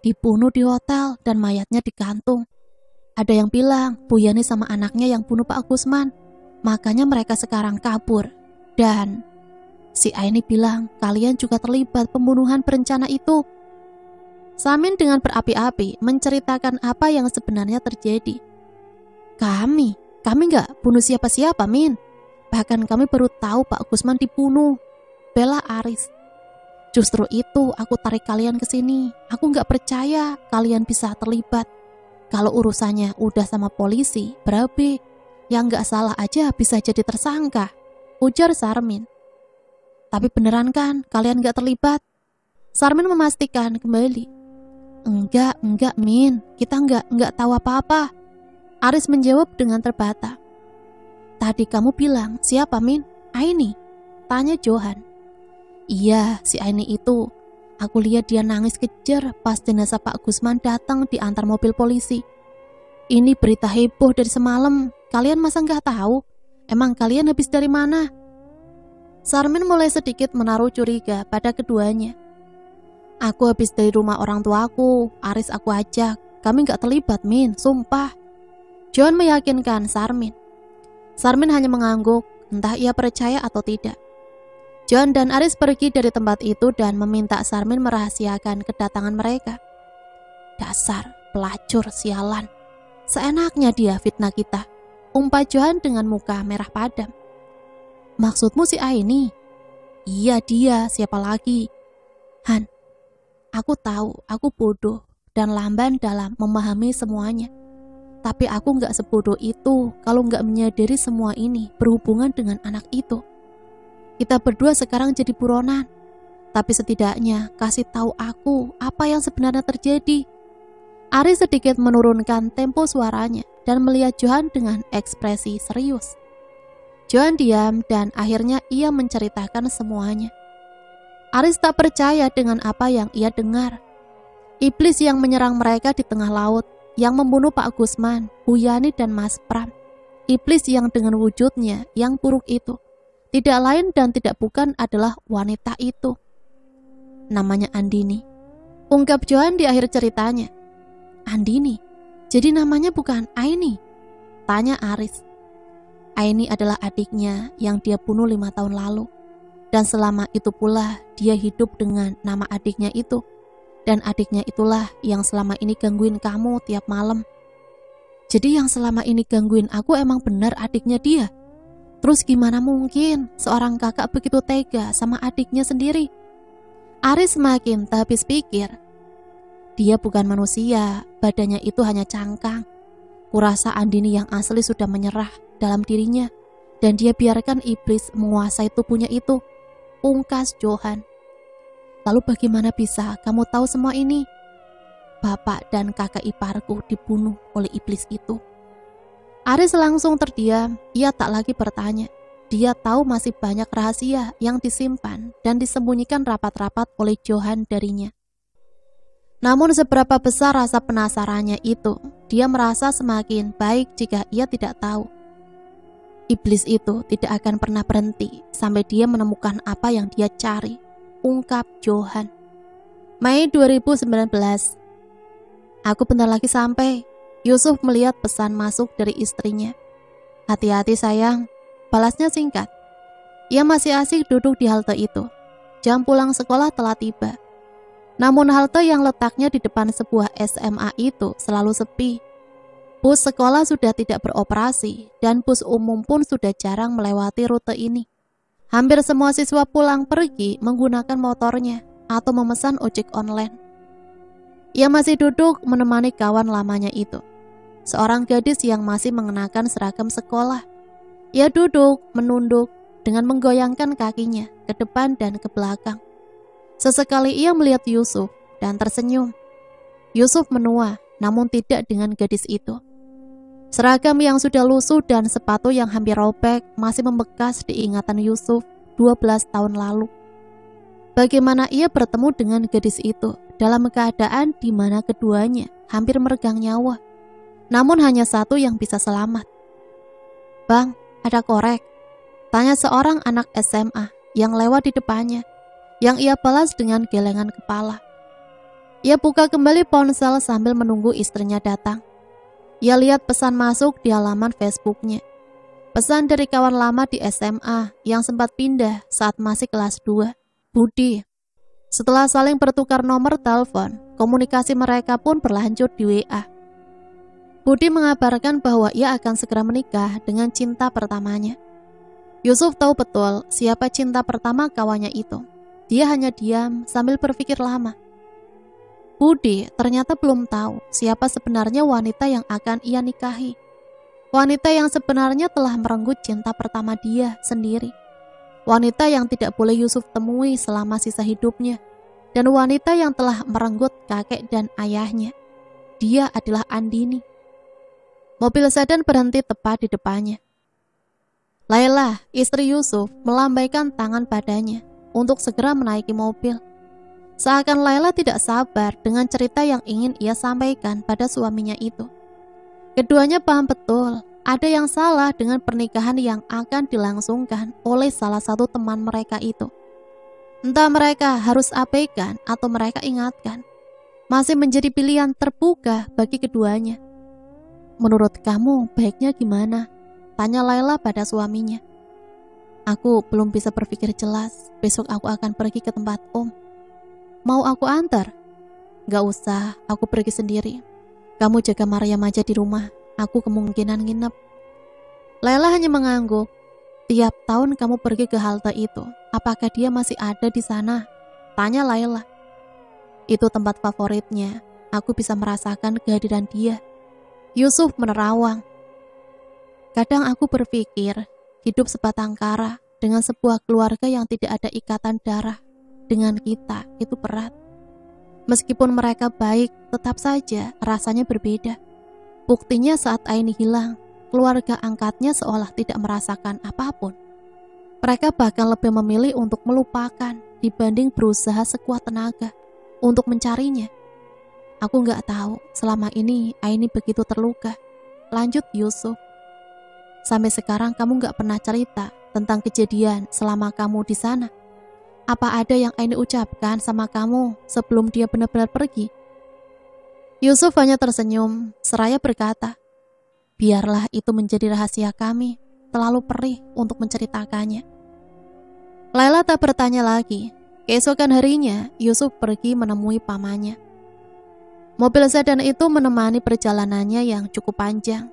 "Dibunuh di hotel dan mayatnya digantung. Ada yang bilang Bu Yani sama anaknya yang bunuh Pak Gusman, makanya mereka sekarang kabur. Dan si Aini bilang kalian juga terlibat pembunuhan berencana itu." Samin dengan berapi-api menceritakan apa yang sebenarnya terjadi. Kami nggak bunuh siapa-siapa, Min. Bahkan kami baru tahu Pak Gusman dibunuh," bela Aris. "Justru itu aku tarik kalian ke sini. Aku nggak percaya kalian bisa terlibat. Kalau urusannya udah sama polisi, berabe, yang nggak salah aja bisa jadi tersangka," ujar Sarmin. "Tapi beneran kan kalian nggak terlibat?" Sarmin memastikan kembali. Enggak Min, kita nggak tahu apa-apa," Aris menjawab dengan terbata. "Tadi kamu bilang siapa, Min? Aini?" tanya Johan. "Iya, si Aini itu. Aku lihat dia nangis kejer pas jenazah Pak Gusman datang di antar mobil polisi. Ini berita heboh dari semalam. Kalian masa nggak tahu? Emang kalian habis dari mana?" Sarmin mulai sedikit menaruh curiga pada keduanya. "Aku habis dari rumah orang tuaku. Aris aku ajak. Kami nggak terlibat, Min, sumpah," John meyakinkan Sarmin. Sarmin hanya mengangguk, entah ia percaya atau tidak. John dan Aris pergi dari tempat itu dan meminta Sarmin merahasiakan kedatangan mereka. "Dasar pelacur sialan. Seenaknya dia fitnah kita," umpat Johan dengan muka merah padam. "Maksudmu si Aini?" "Iya dia, siapa lagi?" "Han, aku tahu aku bodoh dan lamban dalam memahami semuanya. Tapi aku gak sebodoh itu kalau gak menyadari semua ini berhubungan dengan anak itu. Kita berdua sekarang jadi buronan, tapi setidaknya kasih tahu aku apa yang sebenarnya terjadi." Aris sedikit menurunkan tempo suaranya dan melihat Johan dengan ekspresi serius. Johan diam dan akhirnya ia menceritakan semuanya. Aris tak percaya dengan apa yang ia dengar. Iblis yang menyerang mereka di tengah laut, yang membunuh Pak Gusman, Bu Yani dan Mas Pram. Iblis yang dengan wujudnya yang buruk itu tidak lain dan tidak bukan adalah wanita itu. Namanya Andini, ungkap Johan di akhir ceritanya. "Andini? Jadi namanya bukan Aini?" tanya Aris. "Aini adalah adiknya yang dia bunuh 5 tahun lalu. Dan selama itu pula dia hidup dengan nama adiknya itu. Dan adiknya itulah yang selama ini gangguin kamu tiap malam." "Jadi yang selama ini gangguin aku emang benar adiknya dia? Terus gimana mungkin seorang kakak begitu tega sama adiknya sendiri?" Aris semakin tak habis pikir. Dia bukan manusia, badannya itu hanya cangkang. Kurasa Andini yang asli sudah menyerah dalam dirinya, dan dia biarkan iblis menguasai tubuhnya itu, ungkas Johan. "Lalu bagaimana bisa kamu tahu semua ini?" "Bapak dan kakak iparku dibunuh oleh iblis itu." Aris langsung terdiam, ia tak lagi bertanya. Dia tahu masih banyak rahasia yang disimpan dan disembunyikan rapat-rapat oleh Johan darinya. Namun seberapa besar rasa penasarannya itu, dia merasa semakin baik jika ia tidak tahu. Iblis itu tidak akan pernah berhenti sampai dia menemukan apa yang dia cari, ungkap Johan. Mei 2019. "Aku bentar lagi sampai." Yusuf melihat pesan masuk dari istrinya. "Hati-hati sayang," balasnya singkat. Ia masih asik duduk di halte itu. Jam pulang sekolah telah tiba. Namun halte yang letaknya di depan sebuah SMA itu selalu sepi. Bus sekolah sudah tidak beroperasi dan bus umum pun sudah jarang melewati rute ini. Hampir semua siswa pulang pergi menggunakan motornya atau memesan ojek online. Ia masih duduk menemani kawan lamanya itu, seorang gadis yang masih mengenakan seragam sekolah. Ia duduk, menunduk, dengan menggoyangkan kakinya ke depan dan ke belakang. Sesekali ia melihat Yusuf dan tersenyum. Yusuf menua, namun tidak dengan gadis itu. Seragam yang sudah lusuh dan sepatu yang hampir robek masih membekas di ingatan Yusuf 12 tahun lalu. Bagaimana ia bertemu dengan gadis itu dalam keadaan di mana keduanya hampir meregang nyawa. Namun hanya satu yang bisa selamat. "Bang, ada korek?" tanya seorang anak SMA yang lewat di depannya, yang ia balas dengan gelengan kepala. Ia buka kembali ponsel sambil menunggu istrinya datang. Ia lihat pesan masuk di halaman Facebooknya. Pesan dari kawan lama di SMA yang sempat pindah saat masih kelas 2, Budi. Setelah saling bertukar nomor telepon, komunikasi mereka pun berlanjut di WA. Budi mengabarkan bahwa ia akan segera menikah dengan cinta pertamanya. Yusuf tahu betul siapa cinta pertama kawannya itu. Dia hanya diam sambil berpikir lama. Budi ternyata belum tahu siapa sebenarnya wanita yang akan ia nikahi. Wanita yang sebenarnya telah merenggut cinta pertama dia sendiri. Wanita yang tidak boleh Yusuf temui selama sisa hidupnya. Dan wanita yang telah merenggut kakek dan ayahnya. Dia adalah Andini. Mobil sedan berhenti tepat di depannya. Laila, istri Yusuf, melambaikan tangan padanya untuk segera menaiki mobil. Seakan Laila tidak sabar dengan cerita yang ingin ia sampaikan pada suaminya itu. Keduanya paham betul ada yang salah dengan pernikahan yang akan dilangsungkan oleh salah satu teman mereka itu. Entah mereka harus abaikan atau mereka ingatkan, masih menjadi pilihan terbuka bagi keduanya. "Menurut kamu baiknya gimana?" tanya Laila pada suaminya. "Aku belum bisa berpikir jelas, besok aku akan pergi ke tempat Om. Mau aku antar?" "Gak usah, aku pergi sendiri. Kamu jaga Maryam aja di rumah, aku kemungkinan nginep." Laila hanya mengangguk. "Tiap tahun kamu pergi ke halte itu, apakah dia masih ada di sana?" tanya Laila. "Itu tempat favoritnya, aku bisa merasakan kehadiran dia." Yusuf menerawang. "Kadang aku berpikir, hidup sebatang kara dengan sebuah keluarga yang tidak ada ikatan darah dengan kita itu berat. Meskipun mereka baik, tetap saja rasanya berbeda. Buktinya saat Aini hilang, keluarga angkatnya seolah tidak merasakan apapun. Mereka bahkan lebih memilih untuk melupakan dibanding berusaha sekuat tenaga untuk mencarinya. Aku gak tahu selama ini Aini begitu terluka," lanjut Yusuf. "Sampai sekarang kamu gak pernah cerita tentang kejadian selama kamu di sana. Apa ada yang Aini ucapkan sama kamu sebelum dia benar-benar pergi?" Yusuf hanya tersenyum, seraya berkata, "Biarlah itu menjadi rahasia kami, terlalu perih untuk menceritakannya." Laila tak bertanya lagi. Keesokan harinya, Yusuf pergi menemui pamannya. Mobil sedan itu menemani perjalanannya yang cukup panjang.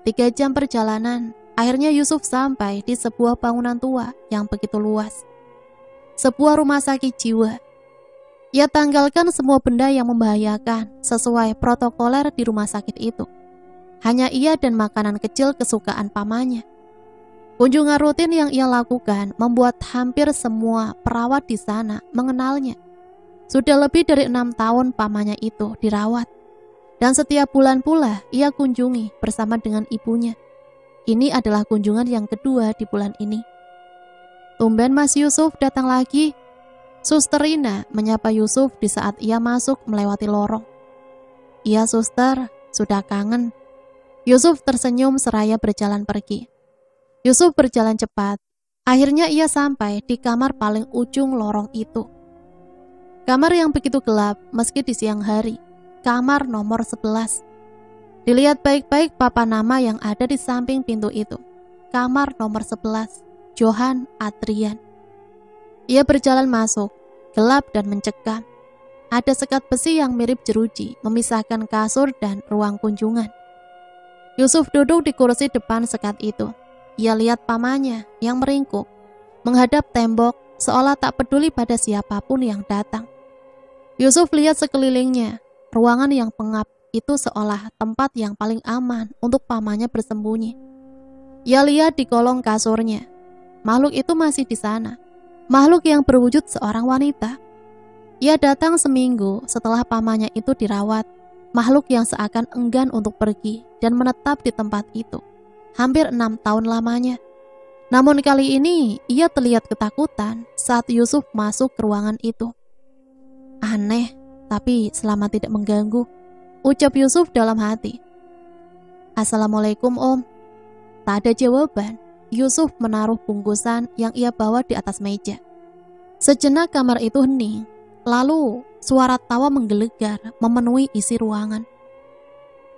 3 jam perjalanan, akhirnya Yusuf sampai di sebuah bangunan tua yang begitu luas. Sebuah rumah sakit jiwa. Ia tanggalkan semua benda yang membahayakan sesuai protokoler di rumah sakit itu. Hanya ia dan makanan kecil kesukaan pamannya. Kunjungan rutin yang ia lakukan membuat hampir semua perawat di sana mengenalnya. Sudah lebih dari 6 tahun pamannya itu dirawat. Dan setiap bulan pula ia kunjungi bersama dengan ibunya. Ini adalah kunjungan yang kedua di bulan ini. "Tumben Mas Yusuf datang lagi." Suster Rina menyapa Yusuf di saat ia masuk melewati lorong. "Iya suster, sudah kangen." Yusuf tersenyum seraya berjalan pergi. Yusuf berjalan cepat. Akhirnya ia sampai di kamar paling ujung lorong itu. Kamar yang begitu gelap meski di siang hari. Kamar nomor 11. Dilihat baik-baik papan nama yang ada di samping pintu itu. Kamar nomor 11, Johan Adrian. Ia berjalan masuk, gelap dan mencekam. Ada sekat besi yang mirip jeruji memisahkan kasur dan ruang kunjungan. Yusuf duduk di kursi depan sekat itu. Ia lihat pamannya yang meringkuk, menghadap tembok seolah tak peduli pada siapapun yang datang. Yusuf lihat sekelilingnya, ruangan yang pengap itu seolah tempat yang paling aman untuk pamannya bersembunyi. Ia lihat di kolong kasurnya. makhluk itu masih di sana. Makhluk yang berwujud seorang wanita. Ia datang seminggu setelah pamannya itu dirawat. Makhluk yang seakan enggan untuk pergi dan menetap di tempat itu. Hampir 6 tahun lamanya. Namun kali ini ia terlihat ketakutan saat Yusuf masuk ke ruangan itu. Aneh, tapi selama tidak mengganggu, ucap Yusuf dalam hati. Assalamualaikum Om. Tak ada jawaban. Yusuf menaruh bungkusan yang ia bawa di atas meja. Sejenak kamar itu hening. Lalu suara tawa menggelegar memenuhi isi ruangan.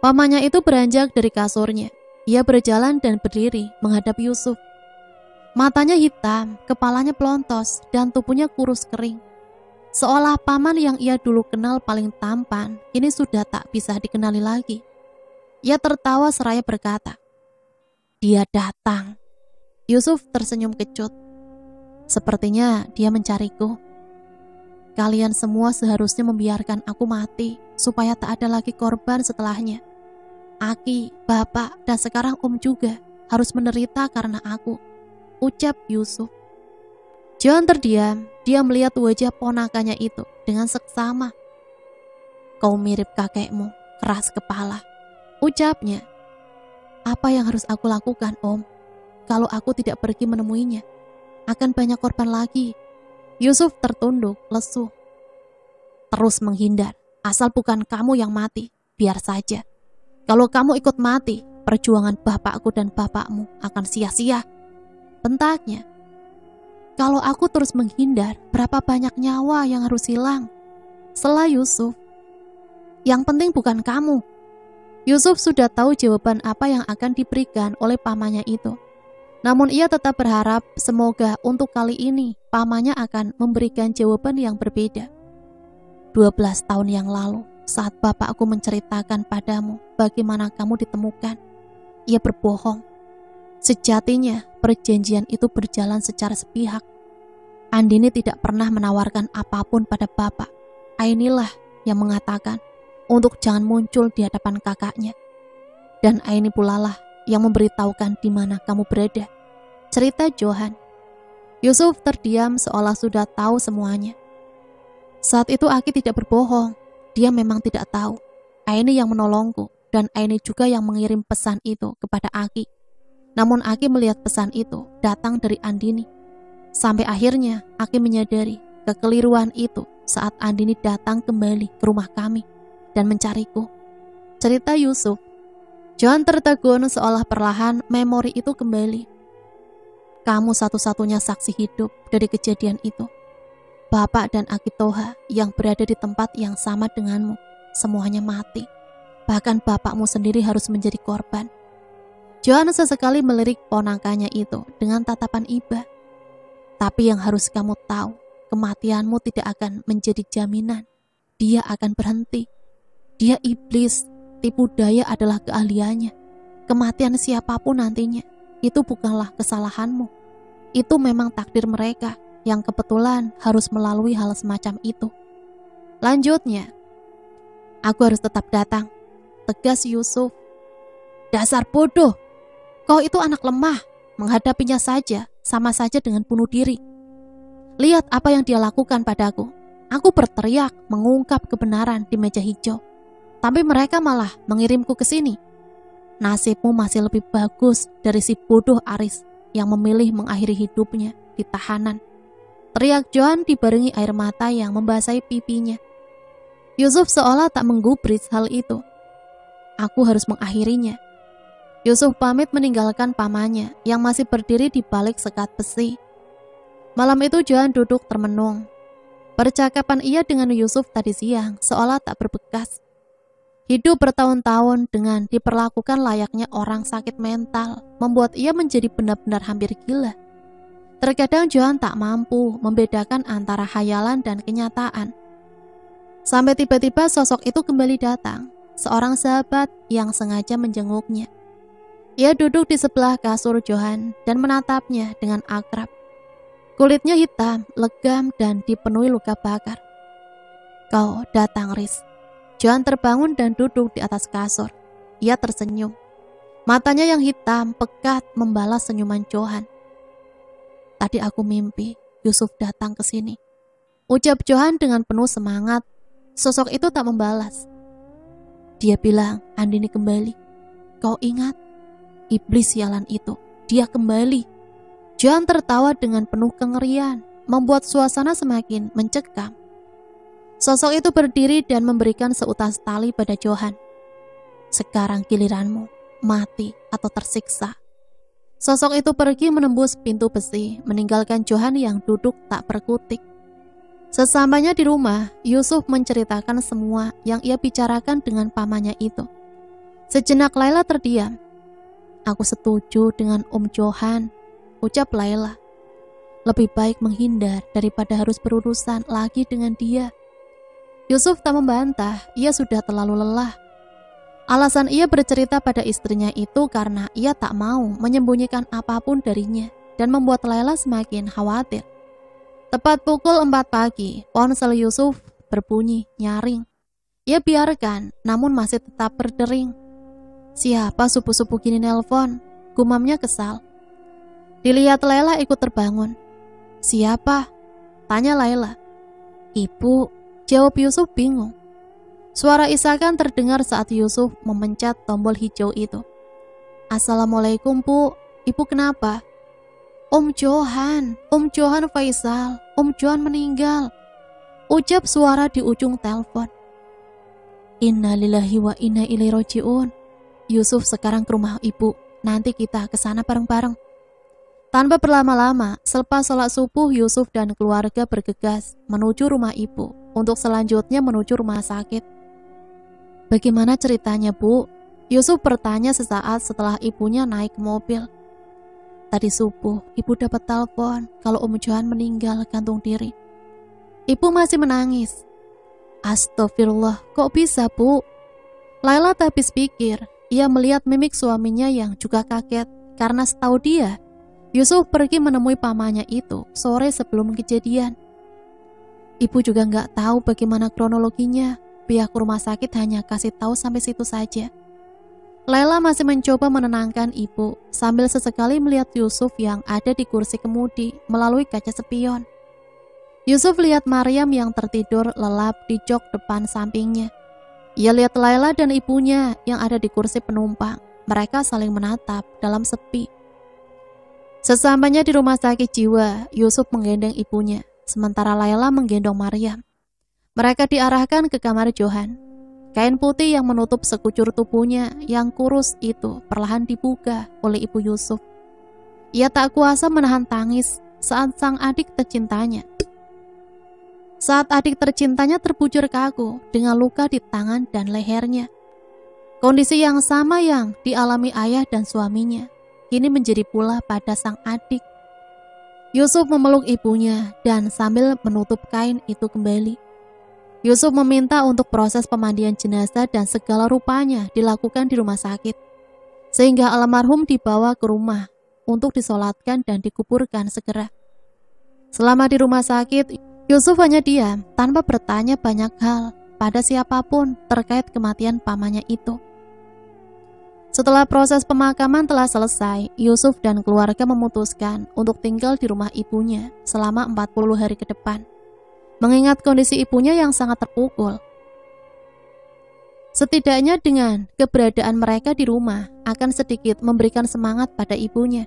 Pamannya itu beranjak dari kasurnya. Ia berjalan dan berdiri menghadap Yusuf. Matanya hitam, kepalanya pelontos, dan tubuhnya kurus kering. Seolah paman yang ia dulu kenal paling tampan, ini sudah tak bisa dikenali lagi. Ia tertawa seraya berkata, "Dia datang." Yusuf tersenyum kecut. Sepertinya dia mencariku. Kalian semua seharusnya membiarkan aku mati, supaya tak ada lagi korban setelahnya. Aki, bapak, dan sekarang Om juga harus menderita karena aku, ucap Yusuf. John terdiam, dia melihat wajah ponakannya itu dengan seksama. Kau mirip kakekmu, keras kepala, ucapnya. Apa yang harus aku lakukan, Om? Kalau aku tidak pergi menemuinya, akan banyak korban lagi. Yusuf tertunduk, lesu. Terus menghindar, asal bukan kamu yang mati, biar saja. Kalau kamu ikut mati, perjuangan bapakku dan bapakmu akan sia-sia, bentaknya. Kalau aku terus menghindar, berapa banyak nyawa yang harus hilang? Sela Yusuf. Yang penting bukan kamu. Yusuf sudah tahu jawaban apa yang akan diberikan oleh pamannya itu. Namun ia tetap berharap semoga untuk kali ini pamannya akan memberikan jawaban yang berbeda. 12 tahun yang lalu, saat bapakku menceritakan padamu bagaimana kamu ditemukan, ia berbohong. Sejatinya perjanjian itu berjalan secara sepihak. Andini tidak pernah menawarkan apapun pada bapak. Ainilah yang mengatakan untuk jangan muncul di hadapan kakaknya. Dan Aini pula lah yang memberitahukan di mana kamu berada. Cerita Johan. Yusuf terdiam seolah sudah tahu semuanya. Saat itu Aki tidak berbohong. Dia memang tidak tahu. Aini yang menolongku dan Aini juga yang mengirim pesan itu kepada Aki. Namun Aki melihat pesan itu datang dari Andini. Sampai akhirnya Aki menyadari kekeliruan itu saat Andini datang kembali ke rumah kami dan mencariku. Cerita Yusuf. John tertegun seolah perlahan memori itu kembali. Kamu satu-satunya saksi hidup dari kejadian itu. Bapak dan Aki Toha yang berada di tempat yang sama denganmu, semuanya mati. Bahkan bapakmu sendiri harus menjadi korban. John sesekali melirik ponakannya itu dengan tatapan iba. Tapi yang harus kamu tahu, kematianmu tidak akan menjadi jaminan. Dia akan berhenti. Dia iblis, tipu daya adalah keahliannya. Kematian siapapun nantinya, itu bukanlah kesalahanmu. Itu memang takdir mereka yang kebetulan harus melalui hal semacam itu. Lanjutnya, aku harus tetap datang, tegas Yusuf. Dasar bodoh, kau itu anak lemah, menghadapinya saja sama saja dengan bunuh diri. Lihat apa yang dia lakukan padaku. Aku berteriak mengungkap kebenaran di meja hijau, tapi mereka malah mengirimku ke sini. Nasibmu masih lebih bagus dari si bodoh Aris yang memilih mengakhiri hidupnya di tahanan. Teriak John dibarengi air mata yang membasahi pipinya. Yusuf seolah tak menggubris hal itu. Aku harus mengakhirinya. Yusuf pamit meninggalkan pamannya yang masih berdiri di balik sekat besi. Malam itu John duduk termenung. Percakapan ia dengan Yusuf tadi siang seolah tak berbekas. Hidup bertahun-tahun dengan diperlakukan layaknya orang sakit mental membuat ia menjadi benar-benar hampir gila. Terkadang Johan tak mampu membedakan antara khayalan dan kenyataan. Sampai tiba-tiba sosok itu kembali datang, seorang sahabat yang sengaja menjenguknya. Ia duduk di sebelah kasur Johan dan menatapnya dengan akrab. Kulitnya hitam, legam dan dipenuhi luka bakar. Kau datang, Riz. Johan terbangun dan duduk di atas kasur. Ia tersenyum. Matanya yang hitam pekat membalas senyuman Johan. Tadi aku mimpi Yusuf datang ke sini, ucap Johan dengan penuh semangat. Sosok itu tak membalas. Dia bilang, Andini kembali. Kau ingat? Iblis sialan itu, dia kembali. Johan tertawa dengan penuh kengerian, membuat suasana semakin mencekam. Sosok itu berdiri dan memberikan seutas tali pada Johan. Sekarang giliranmu, mati atau tersiksa. Sosok itu pergi menembus pintu besi, meninggalkan Johan yang duduk tak berkutik. Sesampainya di rumah, Yusuf menceritakan semua yang ia bicarakan dengan pamannya itu. Sejenak Laila terdiam. Aku setuju dengan Om Johan, ucap Laila. Lebih baik menghindar daripada harus berurusan lagi dengan dia. Yusuf tak membantah, ia sudah terlalu lelah. Alasan ia bercerita pada istrinya itu karena ia tak mau menyembunyikan apapun darinya dan membuat Laila semakin khawatir. Tepat pukul 4 pagi, ponsel Yusuf berbunyi nyaring. Ia biarkan, namun masih tetap berdering. Siapa subuh-subuh gini nelpon? Gumamnya kesal. Dilihat Laila ikut terbangun. Siapa? Tanya Laila. Ibu, jawab Yusuf bingung. Suara isakan terdengar saat Yusuf memencet tombol hijau itu. Assalamualaikum, Bu. Ibu kenapa? Om Johan Faisal, Om Johan meninggal, ucap suara di ujung telepon. Innalillahi wa inna ilaihi rajiun. Yusuf sekarang ke rumah ibu, nanti kita ke sana bareng-bareng. Tanpa berlama-lama, selepas sholat subuh Yusuf dan keluarga bergegas menuju rumah ibu untuk selanjutnya menuju rumah sakit. Bagaimana ceritanya, Bu? Yusuf bertanya sesaat setelah ibunya naik ke mobil. Tadi subuh, ibu dapat telepon kalau Om Johan meninggal gantung diri. Ibu masih menangis. Astagfirullah, kok bisa, Bu? Laila tak habis pikir. Ia melihat mimik suaminya yang juga kaget karena setahu dia, Yusuf pergi menemui pamannya itu sore sebelum kejadian. Ibu juga nggak tahu bagaimana kronologinya. Pihak rumah sakit hanya kasih tahu sampai situ saja. Laila masih mencoba menenangkan ibu sambil sesekali melihat Yusuf yang ada di kursi kemudi melalui kaca spion. Yusuf lihat Maryam yang tertidur lelap di jok depan sampingnya. Ia lihat Laila dan ibunya yang ada di kursi penumpang. Mereka saling menatap dalam sepi. Sesampainya di rumah sakit jiwa, Yusuf menggendong ibunya, sementara Laila menggendong Maryam. Mereka diarahkan ke kamar Johan. Kain putih yang menutup sekucur tubuhnya yang kurus itu perlahan dibuka oleh ibu Yusuf. Ia tak kuasa menahan tangis saat sang adik tercintanya. Saat adik tercintanya terbujur kaku dengan luka di tangan dan lehernya. Kondisi yang sama yang dialami ayah dan suaminya kini menjadi pula pada sang adik. Yusuf memeluk ibunya dan sambil menutup kain itu kembali. Yusuf meminta untuk proses pemandian jenazah dan segala rupanya dilakukan di rumah sakit, sehingga almarhum dibawa ke rumah untuk disolatkan dan dikuburkan segera. Selama di rumah sakit, Yusuf hanya diam tanpa bertanya banyak hal pada siapapun terkait kematian pamannya itu. Setelah proses pemakaman telah selesai, Yusuf dan keluarga memutuskan untuk tinggal di rumah ibunya selama 40 hari ke depan. Mengingat kondisi ibunya yang sangat terpukul. Setidaknya dengan keberadaan mereka di rumah akan sedikit memberikan semangat pada ibunya.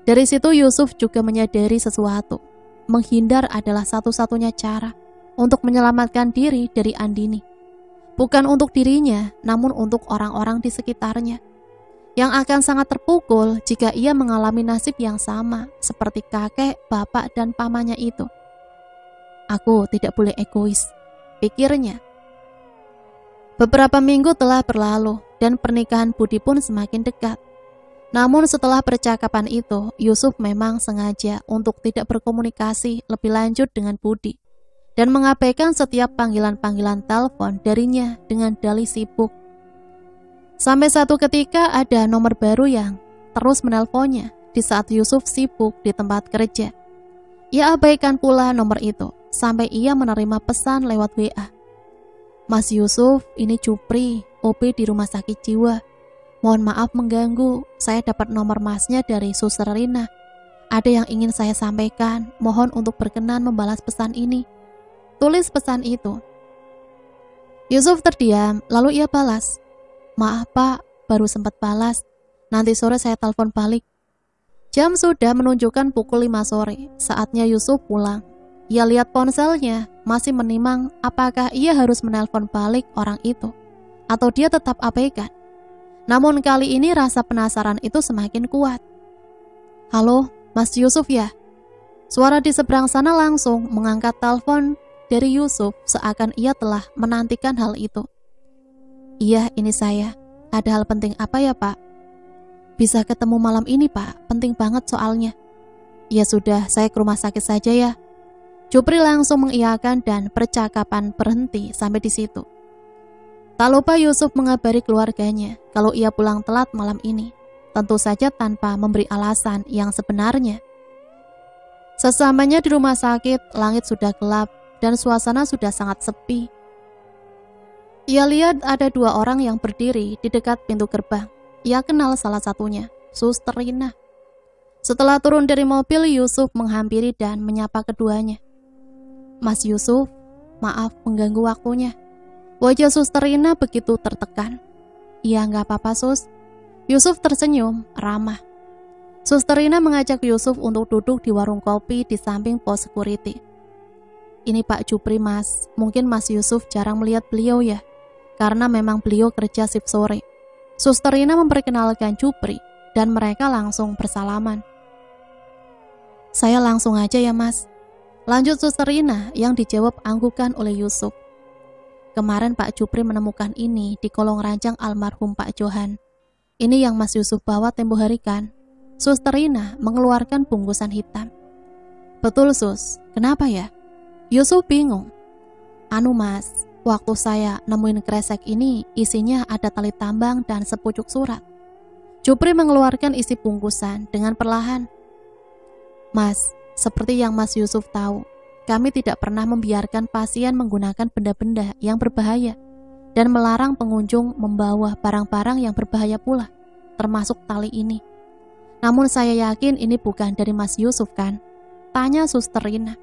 Dari situ Yusuf juga menyadari sesuatu. Menghindar adalah satu-satunya cara untuk menyelamatkan diri dari Andini. Bukan untuk dirinya, namun untuk orang-orang di sekitarnya, yang akan sangat terpukul jika ia mengalami nasib yang sama seperti kakek, bapak, dan pamannya itu. Aku tidak boleh egois, pikirnya. Beberapa minggu telah berlalu dan pernikahan Budi pun semakin dekat. Namun setelah percakapan itu, Yusuf memang sengaja untuk tidak berkomunikasi lebih lanjut dengan Budi dan mengabaikan setiap panggilan-panggilan telepon darinya dengan dalih sibuk. Sampai satu ketika ada nomor baru yang terus menelponnya di saat Yusuf sibuk di tempat kerja. Ia abaikan pula nomor itu sampai ia menerima pesan lewat WA. Mas Yusuf, ini Cupri, OP di rumah sakit jiwa. Mohon maaf mengganggu, saya dapat nomor masnya dari Suster Rina. Ada yang ingin saya sampaikan, mohon untuk berkenan membalas pesan ini. Tulis pesan itu. Yusuf terdiam, lalu ia balas. Maaf Pak, baru sempat balas. Nanti sore saya telepon balik. Jam sudah menunjukkan pukul 5 sore, saatnya Yusuf pulang. Ia lihat ponselnya, masih menimang apakah ia harus menelpon balik orang itu, atau dia tetap abaikan. Namun kali ini rasa penasaran itu semakin kuat. Halo, Mas Yusuf ya? Suara di seberang sana langsung mengangkat telepon dari Yusuf seakan ia telah menantikan hal itu. Iya, ini saya. Ada hal penting apa ya Pak? Bisa ketemu malam ini Pak, penting banget soalnya. Ya sudah, saya ke rumah sakit saja ya. Jupri langsung mengiyakan dan percakapan berhenti sampai di situ. Tak lupa Yusuf mengabari keluarganya kalau ia pulang telat malam ini. Tentu saja tanpa memberi alasan yang sebenarnya. Sesamanya di rumah sakit, langit sudah gelap dan suasana sudah sangat sepi. Ia lihat ada 2 orang yang berdiri di dekat pintu gerbang. Ia kenal salah satunya, Suster Rina. Setelah turun dari mobil, Yusuf menghampiri dan menyapa keduanya. Mas Yusuf, maaf mengganggu waktunya. Wajah Suster Rina begitu tertekan. Iya, nggak apa-apa Sus. Yusuf tersenyum, ramah. Suster Rina mengajak Yusuf untuk duduk di warung kopi di samping pos security. Ini Pak Jupri Mas, mungkin Mas Yusuf jarang melihat beliau ya, karena memang beliau kerja shift sore. Suster Rina memperkenalkan Jupri dan mereka langsung bersalaman. Saya langsung aja ya Mas. Lanjut Suster Rina yang dijawab anggukan oleh Yusuf. Kemarin Pak Jupri menemukan ini di kolong ranjang almarhum Pak Johan. Ini yang Mas Yusuf bawa tempo hari kan? Suster Rina mengeluarkan bungkusan hitam. Betul Sus, kenapa ya? Yusuf bingung. Anu Mas, waktu saya nemuin kresek ini isinya ada tali tambang dan sepucuk surat. Jupri mengeluarkan isi bungkusan dengan perlahan. Mas, seperti yang Mas Yusuf tahu, kami tidak pernah membiarkan pasien menggunakan benda-benda yang berbahaya dan melarang pengunjung membawa barang-barang yang berbahaya pula, termasuk tali ini. Namun saya yakin ini bukan dari Mas Yusuf kan? Tanya Suster Rina.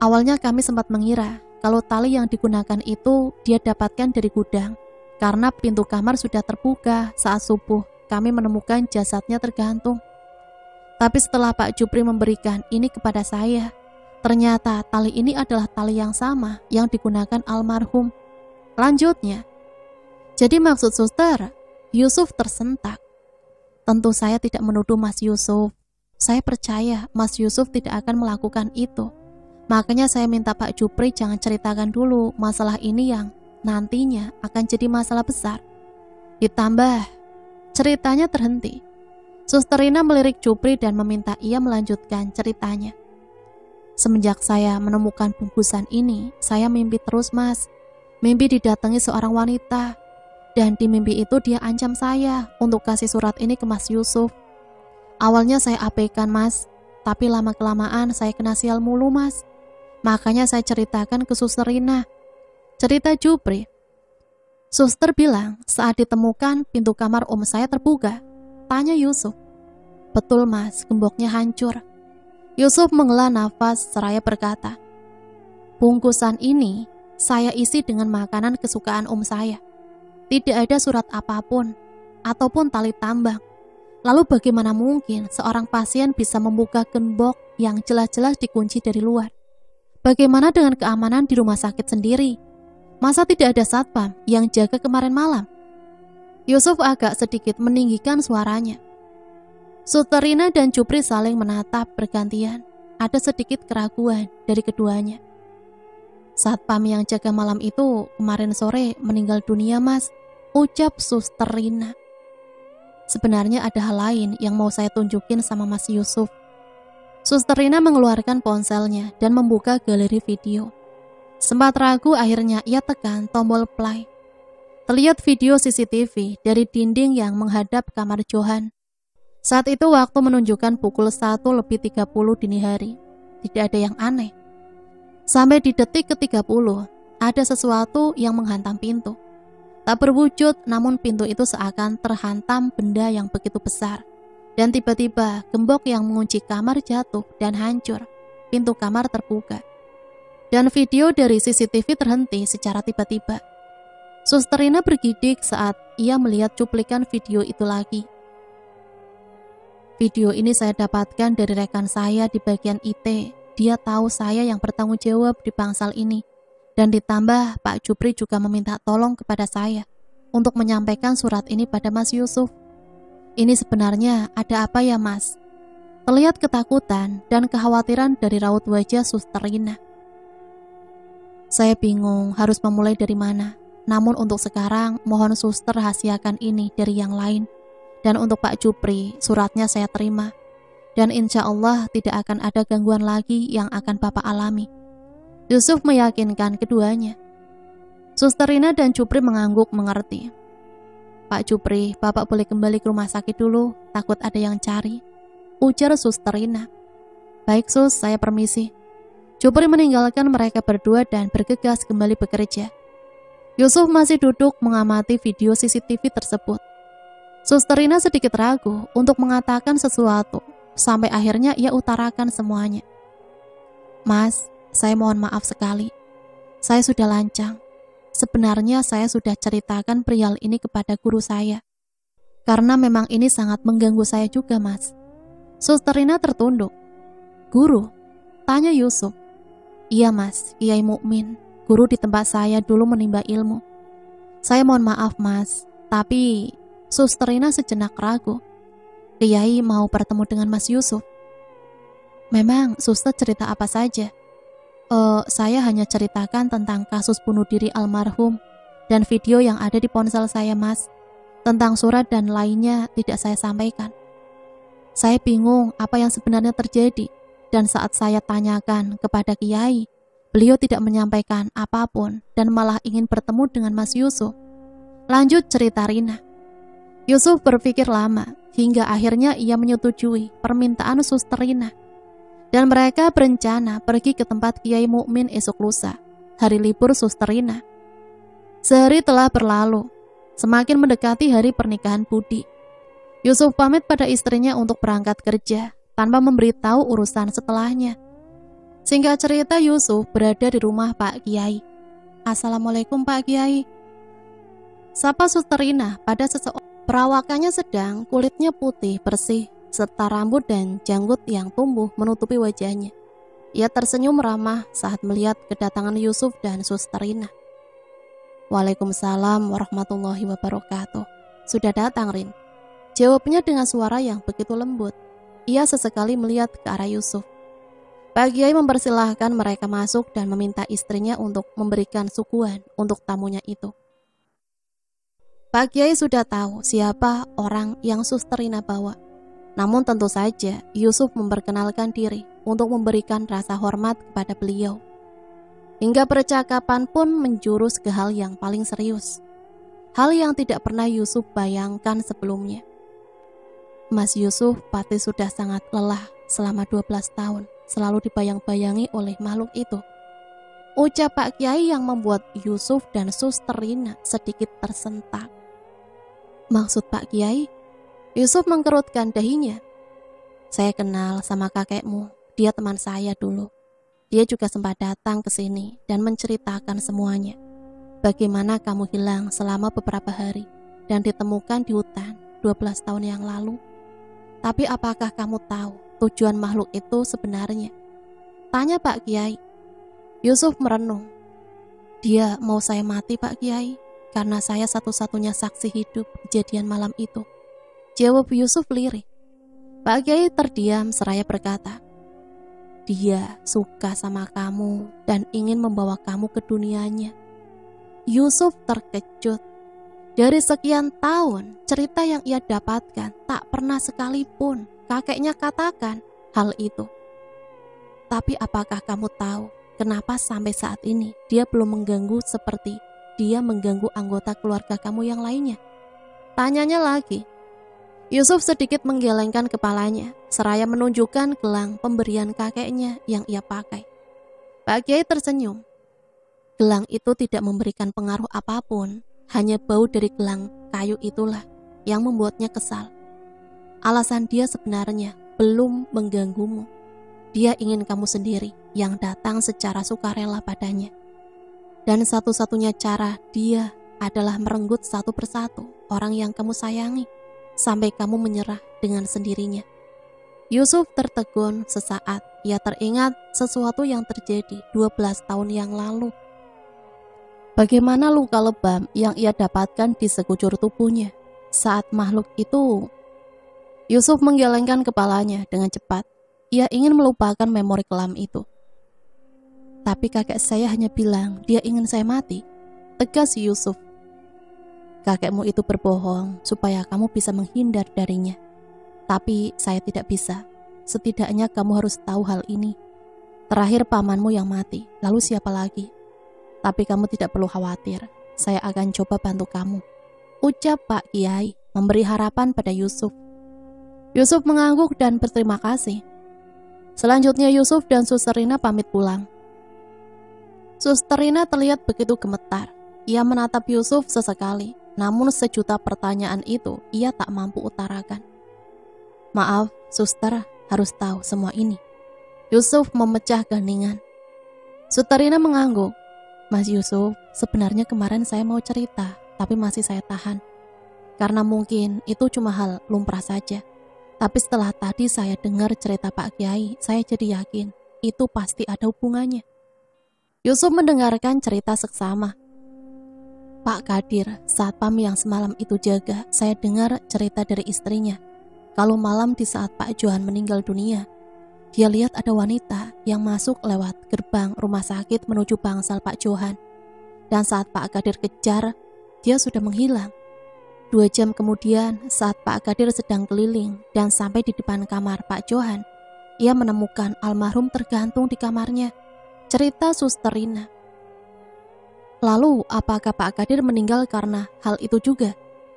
Awalnya kami sempat mengira kalau tali yang digunakan itu dia dapatkan dari gudang, karena pintu kamar sudah terbuka saat subuh kami menemukan jasadnya tergantung. Tapi setelah Pak Jupri memberikan ini kepada saya, ternyata tali ini adalah tali yang sama yang digunakan almarhum. Lanjutnya, jadi maksud Suster, Yusuf tersentak. Tentu saya tidak menuduh Mas Yusuf. Saya percaya Mas Yusuf tidak akan melakukan itu. Makanya saya minta Pak Jupri jangan ceritakan dulu masalah ini yang nantinya akan jadi masalah besar. Ditambah, ceritanya terhenti. Suster Rina melirik Jupri dan meminta ia melanjutkan ceritanya. Semenjak saya menemukan bungkusan ini, saya mimpi terus Mas. Mimpi didatangi seorang wanita, dan di mimpi itu dia ancam saya untuk kasih surat ini ke Mas Yusuf. Awalnya saya abaikan Mas, tapi lama-kelamaan saya kena sial mulu Mas. Makanya saya ceritakan ke Suster Rina. Cerita Jupri. Suster bilang saat ditemukan pintu kamar om saya terbuka. Tanya Yusuf. Betul Mas, gemboknya hancur. Yusuf menghela nafas seraya berkata, bungkusan ini saya isi dengan makanan kesukaan om saya. Tidak ada surat apapun ataupun tali tambang. Lalu bagaimana mungkin seorang pasien bisa membuka gembok yang jelas-jelas dikunci dari luar? Bagaimana dengan keamanan di rumah sakit sendiri? Masa tidak ada satpam yang jaga kemarin malam? Yusuf agak sedikit meninggikan suaranya. Suster Rina dan Jupri saling menatap bergantian. Ada sedikit keraguan dari keduanya. Satpam yang jaga malam itu kemarin sore meninggal dunia Mas, ucap Suster Rina. Sebenarnya ada hal lain yang mau saya tunjukin sama Mas Yusuf. Suster Rina mengeluarkan ponselnya dan membuka galeri video. Sempat ragu akhirnya ia tekan tombol play. Terlihat video CCTV dari dinding yang menghadap kamar Johan. Saat itu waktu menunjukkan pukul 1:30 dini hari. Tidak ada yang aneh. Sampai di detik ke-30, ada sesuatu yang menghantam pintu. Tak berwujud, namun pintu itu seakan terhantam benda yang begitu besar. Dan tiba-tiba gembok yang mengunci kamar jatuh dan hancur. Pintu kamar terbuka. Dan video dari CCTV terhenti secara tiba-tiba. Suster Rina bergidik saat ia melihat cuplikan video itu lagi. Video ini saya dapatkan dari rekan saya di bagian IT. Dia tahu saya yang bertanggung jawab di bangsal ini. Dan ditambah Pak Jupri juga meminta tolong kepada saya untuk menyampaikan surat ini pada Mas Yusuf. Ini sebenarnya ada apa ya Mas? Terlihat ketakutan dan kekhawatiran dari raut wajah Suster Rina. Saya bingung harus memulai dari mana. Namun untuk sekarang mohon suster rahasiakan ini dari yang lain. Dan untuk Pak Jupri, suratnya saya terima. Dan insya Allah tidak akan ada gangguan lagi yang akan Bapak alami. Yusuf meyakinkan keduanya. Suster Rina dan Jupri mengangguk mengerti. Pak Jupri, Bapak boleh kembali ke rumah sakit dulu, takut ada yang cari. Ujar Suster Rina. Baik Sus, saya permisi. Jupri meninggalkan mereka berdua dan bergegas kembali bekerja. Yusuf masih duduk mengamati video CCTV tersebut. Suster Rina sedikit ragu untuk mengatakan sesuatu, sampai akhirnya ia utarakan semuanya. Mas, saya mohon maaf sekali. Saya sudah lancang. Sebenarnya saya sudah ceritakan perihal ini kepada guru saya. Karena memang ini sangat mengganggu saya juga, Mas. Suster Rina tertunduk. Guru? Tanya Yusuf. Iya, Mas, Kiai Mukmin. Guru di tempat saya dulu menimba ilmu. Saya mohon maaf, Mas. Tapi Suster Rina sejenak ragu. Kiai mau bertemu dengan Mas Yusuf. Memang suster cerita apa saja? Saya hanya ceritakan tentang kasus bunuh diri almarhum dan video yang ada di ponsel saya, Mas. Tentang surat dan lainnya tidak saya sampaikan. Saya bingung apa yang sebenarnya terjadi, dan saat saya tanyakan kepada Kiai, beliau tidak menyampaikan apapun dan malah ingin bertemu dengan Mas Yusuf. Lanjut cerita Rina. Yusuf berpikir lama hingga akhirnya ia menyetujui permintaan Suster Rina. Dan mereka berencana pergi ke tempat Kiai Mukmin esok lusa, hari libur Suster Rina. Sehari telah berlalu, semakin mendekati hari pernikahan Budi. Yusuf pamit pada istrinya untuk berangkat kerja, tanpa memberitahu urusan setelahnya. Singkat cerita, Yusuf berada di rumah Pak Kiai. Assalamualaikum Pak Kiai. Sapa Suster Rina pada seseorang. Perawakannya sedang, kulitnya putih, bersih, serta rambut dan janggut yang tumbuh menutupi wajahnya. Ia tersenyum ramah saat melihat kedatangan Yusuf dan Suster Rina. Waalaikumsalam warahmatullahi wabarakatuh. Sudah datang, Rin. Jawabnya dengan suara yang begitu lembut. Ia sesekali melihat ke arah Yusuf. Pak Kiai mempersilahkan mereka masuk dan meminta istrinya untuk memberikan suguhan untuk tamunya itu. Pak Kiai sudah tahu siapa orang yang Suster Rina bawa. Namun tentu saja Yusuf memperkenalkan diri untuk memberikan rasa hormat kepada beliau. Hingga percakapan pun menjurus ke hal yang paling serius. Hal yang tidak pernah Yusuf bayangkan sebelumnya. Mas Yusuf pasti sudah sangat lelah selama 12 tahun, selalu dibayang-bayangi oleh makhluk itu. Ucap Pak Kiai yang membuat Yusuf dan Suster Rina sedikit tersentak. Maksud Pak Kiai? Yusuf mengkerutkan dahinya. Saya kenal sama kakekmu, dia teman saya dulu. Dia juga sempat datang ke sini dan menceritakan semuanya. Bagaimana kamu hilang selama beberapa hari dan ditemukan di hutan 12 tahun yang lalu. Tapi apakah kamu tahu tujuan makhluk itu sebenarnya? Tanya Pak Kiai. Yusuf merenung. Dia mau saya mati Pak Kiai, karena saya satu-satunya saksi hidup kejadian malam itu. Jawab Yusuf lirih. Pak Kiai terdiam seraya berkata, dia suka sama kamu dan ingin membawa kamu ke dunianya. Yusuf terkejut. Dari sekian tahun, cerita yang ia dapatkan tak pernah sekalipun kakeknya katakan hal itu. Tapi apakah kamu tahu kenapa sampai saat ini dia belum mengganggu seperti dia mengganggu anggota keluarga kamu yang lainnya? Tanyanya lagi. Yusuf sedikit menggelengkan kepalanya, seraya menunjukkan gelang pemberian kakeknya yang ia pakai. Pak Kiai tersenyum. Gelang itu tidak memberikan pengaruh apapun, hanya bau dari gelang kayu itulah yang membuatnya kesal. alasan dia sebenarnya belum mengganggumu. Dia ingin kamu sendiri yang datang secara sukarela padanya. Dan satu-satunya cara dia adalah merenggut satu persatu orang yang kamu sayangi sampai kamu menyerah dengan sendirinya. Yusuf tertegun sesaat. Ia teringat sesuatu yang terjadi 12 tahun yang lalu. Bagaimana luka lebam yang ia dapatkan di sekujur tubuhnya saat makhluk itu. Yusuf menggelengkan kepalanya dengan cepat. Ia ingin melupakan memori kelam itu. Tapi kakek saya hanya bilang dia ingin saya mati, tegas Yusuf. Kakekmu itu berbohong supaya kamu bisa menghindar darinya. Tapi saya tidak bisa. Setidaknya kamu harus tahu hal ini. Terakhir pamanmu yang mati, lalu siapa lagi? Tapi kamu tidak perlu khawatir. Saya akan coba bantu kamu, ucap Pak Kiai, memberi harapan pada Yusuf. Yusuf mengangguk dan berterima kasih. Selanjutnya Yusuf dan Suster Rina pamit pulang. Suster Rina terlihat begitu gemetar. Ia menatap Yusuf sesekali, namun sejuta pertanyaan itu ia tak mampu utarakan. Maaf, suster, harus tahu semua ini. Yusuf memecah keheningan. Suster Rina mengangguk. Mas Yusuf, sebenarnya kemarin saya mau cerita, tapi masih saya tahan. Karena mungkin itu cuma hal lumrah saja. Tapi setelah tadi saya dengar cerita Pak Kiai, saya jadi yakin itu pasti ada hubungannya. Yusuf mendengarkan cerita seksama. Pak Kadir, satpam yang semalam itu jaga, saya dengar cerita dari istrinya. Kalau malam di saat Pak Johan meninggal dunia, dia lihat ada wanita yang masuk lewat gerbang rumah sakit menuju bangsal Pak Johan. Dan saat Pak Kadir kejar, dia sudah menghilang. 2 jam kemudian, saat Pak Kadir sedang keliling dan sampai di depan kamar Pak Johan, ia menemukan almarhum tergantung di kamarnya. Cerita Suster Rina. Lalu, apakah Pak Kadir meninggal karena hal itu juga?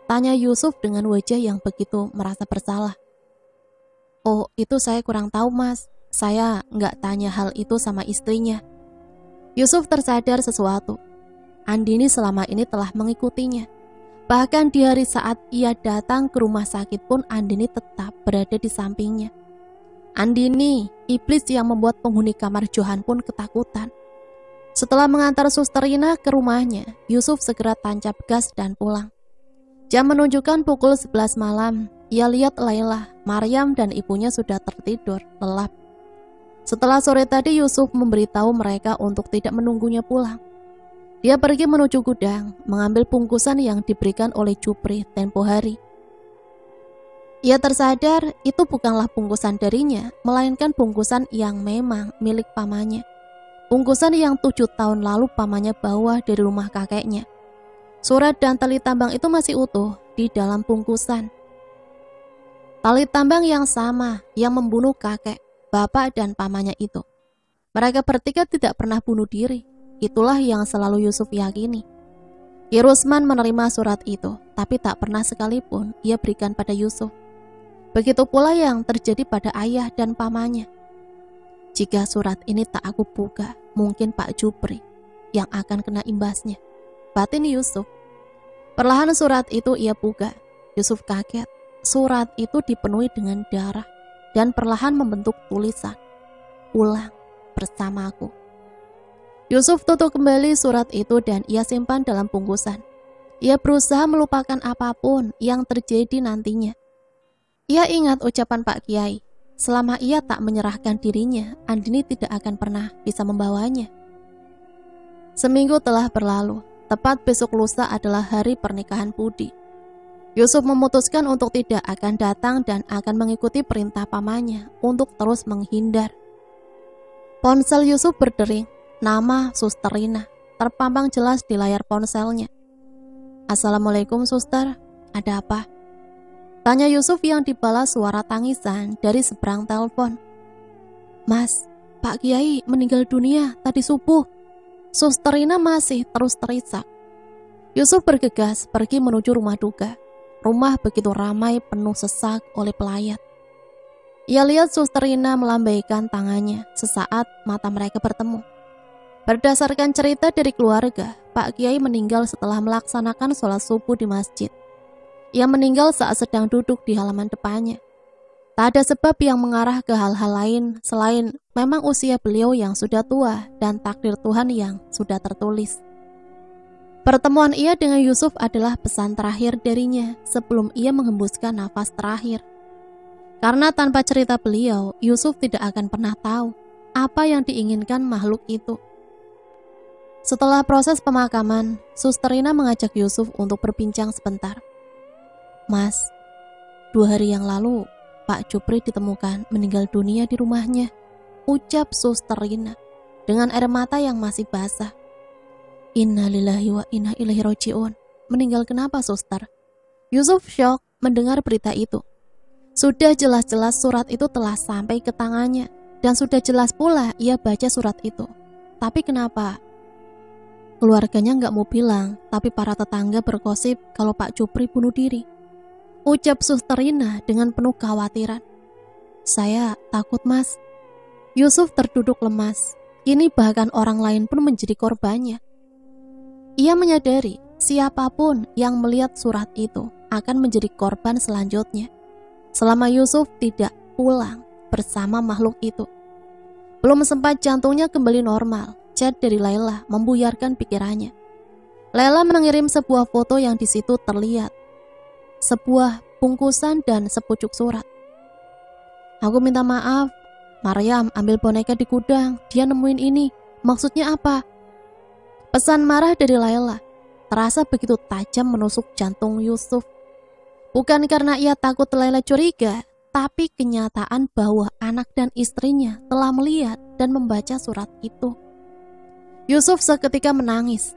Tanya Yusuf dengan wajah yang begitu merasa bersalah. Oh, itu saya kurang tahu mas. Saya nggak tanya hal itu sama istrinya. Yusuf tersadar sesuatu. Andini selama ini telah mengikutinya. Bahkan di hari saat ia datang ke rumah sakit pun Andini tetap berada di sampingnya. Andini, iblis yang membuat penghuni kamar Johan pun ketakutan. Setelah mengantar Suster Rina ke rumahnya, Yusuf segera tancap gas dan pulang. Jam menunjukkan pukul 11 malam. Ia lihat Laila, Maryam dan ibunya sudah tertidur lelap. Setelah sore tadi Yusuf memberitahu mereka untuk tidak menunggunya pulang. Dia pergi menuju gudang, mengambil bungkusan yang diberikan oleh Jupri tempo hari. Ia tersadar itu bukanlah bungkusan darinya, melainkan bungkusan yang memang milik pamannya. Bungkusan yang 7 tahun lalu pamannya bawa dari rumah kakeknya. Surat dan tali tambang itu masih utuh di dalam bungkusan. Tali tambang yang sama yang membunuh kakek, bapak dan pamannya itu. Mereka bertiga tidak pernah bunuh diri. Itulah yang selalu Yusuf yakini. Ki Rusman menerima surat itu, tapi tak pernah sekalipun ia berikan pada Yusuf. Begitu pula yang terjadi pada ayah dan pamannya. Jika surat ini tak aku buka, mungkin Pak Jupri yang akan kena imbasnya, batin Yusuf. Perlahan surat itu ia buka. Yusuf kaget. Surat itu dipenuhi dengan darah dan perlahan membentuk tulisan, "Pulang bersamaku." Yusuf tutup kembali surat itu dan ia simpan dalam bungkusan. Ia berusaha melupakan apapun yang terjadi nantinya. Ia ingat ucapan Pak Kiai, selama ia tak menyerahkan dirinya, Andini tidak akan pernah bisa membawanya. Seminggu telah berlalu. Tepat besok lusa adalah hari pernikahan Budi. Yusuf memutuskan untuk tidak akan datang dan akan mengikuti perintah pamannya untuk terus menghindar. Ponsel Yusuf berdering. Nama Suster Rina terpampang jelas di layar ponselnya. Assalamualaikum suster, ada apa? Tanya Yusuf yang dibalas suara tangisan dari seberang telepon. Mas, Pak Kiai meninggal dunia tadi subuh. Suster Rina masih terus terisak. Yusuf bergegas pergi menuju rumah duka. Rumah begitu ramai penuh sesak oleh pelayat. Ia lihat Suster Rina melambaikan tangannya sesaat mata mereka bertemu. Berdasarkan cerita dari keluarga, Pak Kiai meninggal setelah melaksanakan sholat subuh di masjid. Ia meninggal saat sedang duduk di halaman depannya. Tak ada sebab yang mengarah ke hal-hal lain selain memang usia beliau yang sudah tua dan takdir Tuhan yang sudah tertulis. Pertemuan ia dengan Yusuf adalah pesan terakhir darinya sebelum ia menghembuskan nafas terakhir. Karena tanpa cerita beliau, Yusuf tidak akan pernah tahu apa yang diinginkan makhluk itu. Setelah proses pemakaman, Suster Rina mengajak Yusuf untuk berbincang sebentar. "Mas, 2 hari yang lalu Pak Jupri ditemukan meninggal dunia di rumahnya," ucap Suster Rina dengan air mata yang masih basah. "Innalillahi wa inna ilaihi raji'un." "Meninggal kenapa, Suster?" Yusuf syok mendengar berita itu. Sudah jelas-jelas surat itu telah sampai ke tangannya, dan sudah jelas pula ia baca surat itu. Tapi kenapa? Keluarganya nggak mau bilang, tapi para tetangga bergosip kalau Pak Jupri bunuh diri, ucap Suster Rina dengan penuh kekhawatiran. "Saya takut, Mas." Yusuf terduduk lemas. Kini bahkan orang lain pun menjadi korbannya. Ia menyadari siapapun yang melihat surat itu akan menjadi korban selanjutnya selama Yusuf tidak pulang bersama makhluk itu. Belum sempat jantungnya kembali normal, chat dari Laila membuyarkan pikirannya. Laila mengirim sebuah foto yang di situ terlihat sebuah bungkusan dan sepucuk surat. "Aku minta maaf, Maryam ambil boneka di gudang, dia nemuin ini, maksudnya apa?" Pesan marah dari Laila terasa begitu tajam menusuk jantung Yusuf. Bukan karena ia takut Laila curiga, tapi kenyataan bahwa anak dan istrinya telah melihat dan membaca surat itu. Yusuf seketika menangis.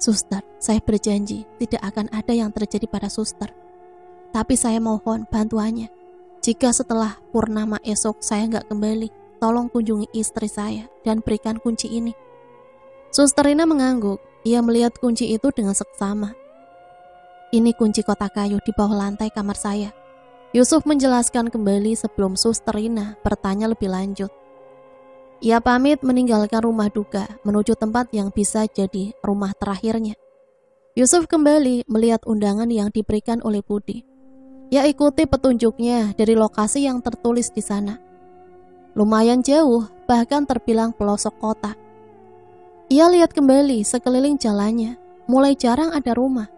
"Suster, saya berjanji tidak akan ada yang terjadi pada Suster. Tapi saya mohon bantuannya. Jika setelah purnama esok saya nggak kembali, tolong kunjungi istri saya dan berikan kunci ini." Suster Rina mengangguk. Ia melihat kunci itu dengan seksama. "Ini kunci kotak kayu di bawah lantai kamar saya." Yusuf menjelaskan kembali sebelum Suster Rina bertanya lebih lanjut. Ia pamit meninggalkan rumah duka menuju tempat yang bisa jadi rumah terakhirnya. Yusuf kembali melihat undangan yang diberikan oleh Budi. Ia ikuti petunjuknya dari lokasi yang tertulis di sana. Lumayan jauh, bahkan terbilang pelosok kota. Ia lihat kembali sekeliling jalannya, mulai jarang ada rumah.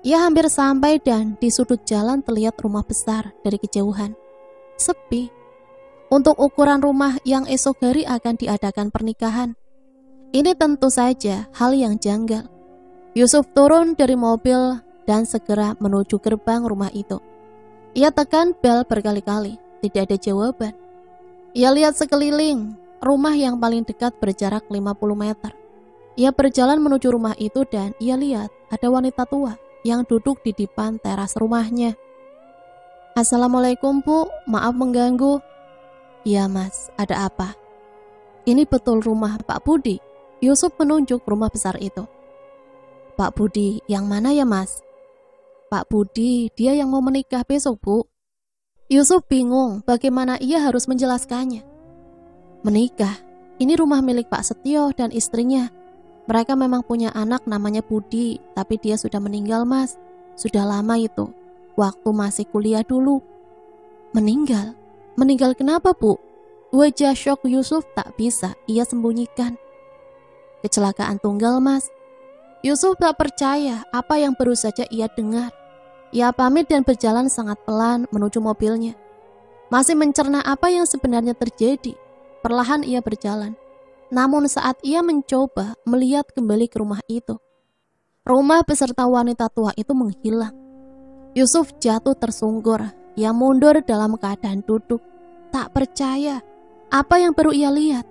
Ia hampir sampai dan di sudut jalan terlihat rumah besar dari kejauhan. Sepi. Untuk ukuran rumah yang esok hari akan diadakan pernikahan. Ini tentu saja hal yang janggal. Yusuf turun dari mobil dan segera menuju gerbang rumah itu. Ia tekan bel berkali-kali, tidak ada jawaban. Ia lihat sekeliling, rumah yang paling dekat berjarak 50 meter. Ia berjalan menuju rumah itu dan ia lihat ada wanita tua yang duduk di depan teras rumahnya. "Assalamualaikum, Bu, maaf mengganggu." "Iya, Mas, ada apa?" "Ini betul rumah Pak Budi?" Yusuf menunjuk rumah besar itu. "Pak Budi yang mana ya, Mas?" "Pak Budi, dia yang mau menikah besok, Bu." Yusuf bingung bagaimana ia harus menjelaskannya. "Menikah? Ini rumah milik Pak Setio dan istrinya. Mereka memang punya anak namanya Budi, tapi dia sudah meninggal, Mas. Sudah lama itu, waktu masih kuliah dulu." "Meninggal? Meninggal kenapa, Bu?" Wajah syok Yusuf tak bisa ia sembunyikan. "Kecelakaan tunggal, Mas." Yusuf tak percaya apa yang baru saja ia dengar. Ia pamit dan berjalan sangat pelan menuju mobilnya. Masih mencerna apa yang sebenarnya terjadi. Perlahan ia berjalan. Namun saat ia mencoba melihat kembali ke rumah itu, rumah beserta wanita tua itu menghilang. Yusuf jatuh tersungkur. Ia mundur dalam keadaan duduk. Tak percaya apa yang baru ia lihat.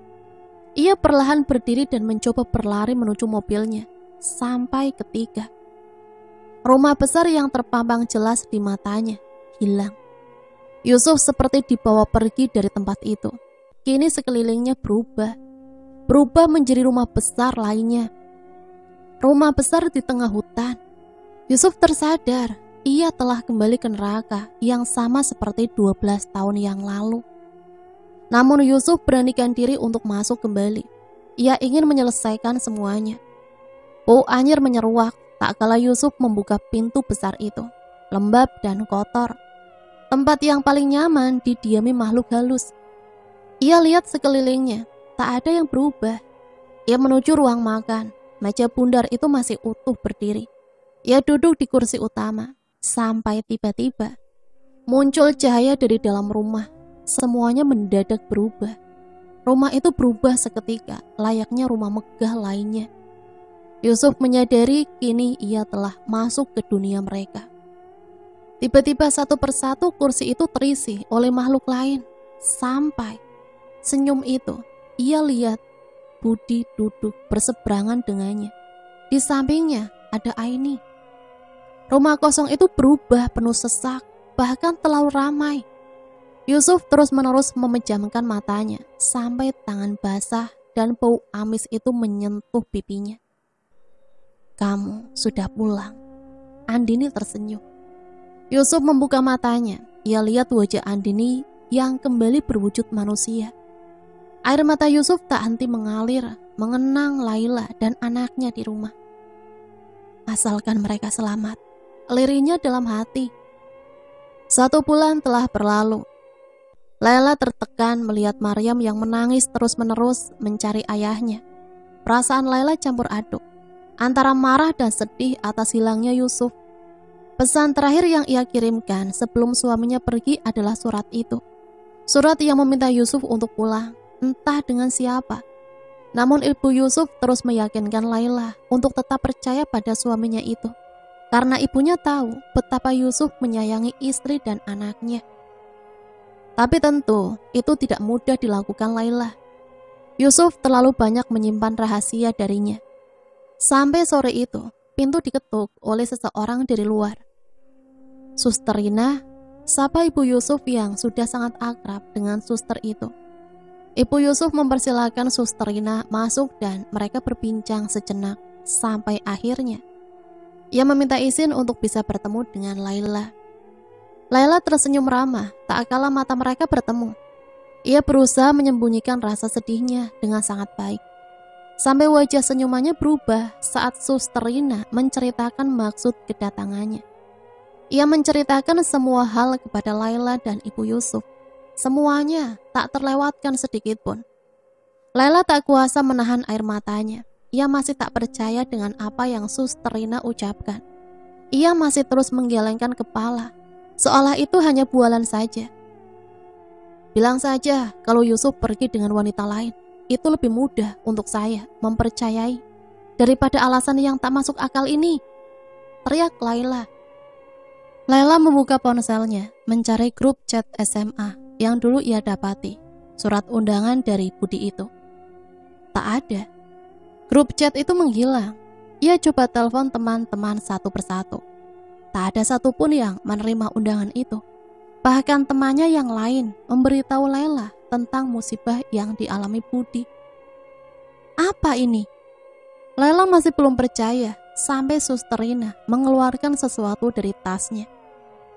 Ia perlahan berdiri dan mencoba berlari menuju mobilnya. Sampai ketiga, rumah besar yang terpampang jelas di matanya hilang. Yusuf seperti dibawa pergi dari tempat itu. Kini sekelilingnya berubah menjadi rumah besar lainnya. Rumah besar di tengah hutan. Yusuf tersadar ia telah kembali ke neraka yang sama seperti 12 tahun yang lalu. Namun Yusuf beranikan diri untuk masuk kembali. Ia ingin menyelesaikan semuanya. Bau anyir menyeruak tak kala Yusuf membuka pintu besar itu, lembab dan kotor. tempat yang paling nyaman didiami makhluk halus. Ia lihat sekelilingnya, tak ada yang berubah. Ia menuju ruang makan, meja bundar itu masih utuh berdiri. Ia duduk di kursi utama, sampai tiba-tiba muncul cahaya dari dalam rumah. Semuanya mendadak berubah. Rumah itu berubah seketika, layaknya rumah megah lainnya. Yusuf menyadari kini ia telah masuk ke dunia mereka. Tiba-tiba satu persatu kursi itu terisi oleh makhluk lain. Sampai senyum itu, ia lihat Budi duduk berseberangan dengannya. Di sampingnya ada Aini. Rumah kosong itu berubah penuh sesak, bahkan terlalu ramai. Yusuf terus-menerus memejamkan matanya sampai tangan basah dan bau amis itu menyentuh pipinya. "Kamu sudah pulang." Andini tersenyum. Yusuf membuka matanya. Ia lihat wajah Andini yang kembali berwujud manusia. Air mata Yusuf tak henti mengalir, mengenang Laila dan anaknya di rumah. Asalkan mereka selamat, lirihnya dalam hati. 1 bulan telah berlalu. Laila tertekan melihat Maryam yang menangis terus-menerus mencari ayahnya. Perasaan Laila campur aduk, antara marah dan sedih atas hilangnya Yusuf. Pesan terakhir yang ia kirimkan sebelum suaminya pergi adalah surat itu. Surat yang meminta Yusuf untuk pulang, entah dengan siapa. Namun ibu Yusuf terus meyakinkan Laila untuk tetap percaya pada suaminya itu. Karena ibunya tahu betapa Yusuf menyayangi istri dan anaknya. Tapi tentu itu tidak mudah dilakukan Laila. Yusuf terlalu banyak menyimpan rahasia darinya. Sampai sore itu, pintu diketuk oleh seseorang dari luar. Suster Rina, sapa ibu Yusuf yang sudah sangat akrab dengan suster itu. Ibu Yusuf mempersilahkan Suster Rina masuk dan mereka berbincang sejenak sampai akhirnya ia meminta izin untuk bisa bertemu dengan Laila. Laila tersenyum ramah, tak kala mata mereka bertemu. Ia berusaha menyembunyikan rasa sedihnya dengan sangat baik. Sampai wajah senyumannya berubah saat Suster Rina menceritakan maksud kedatangannya. Ia menceritakan semua hal kepada Laila dan ibu Yusuf. Semuanya tak terlewatkan sedikit pun. Laila tak kuasa menahan air matanya. Ia masih tak percaya dengan apa yang Suster Rina ucapkan. Ia masih terus menggelengkan kepala, seolah itu hanya bualan saja. Bilang saja kalau Yusuf pergi dengan wanita lain, itu lebih mudah untuk saya mempercayai daripada alasan yang tak masuk akal ini, teriak Laila. Laila membuka ponselnya, mencari grup chat SMA yang dulu ia dapati, surat undangan dari Budi itu. Tak ada. Grup chat itu menghilang. Ia coba telepon teman-teman satu persatu. Tak ada satupun yang menerima undangan itu. Bahkan temannya yang lain memberitahu Laila tentang musibah yang dialami Budi. Apa ini? Laila masih belum percaya sampai Suster Rina mengeluarkan sesuatu dari tasnya.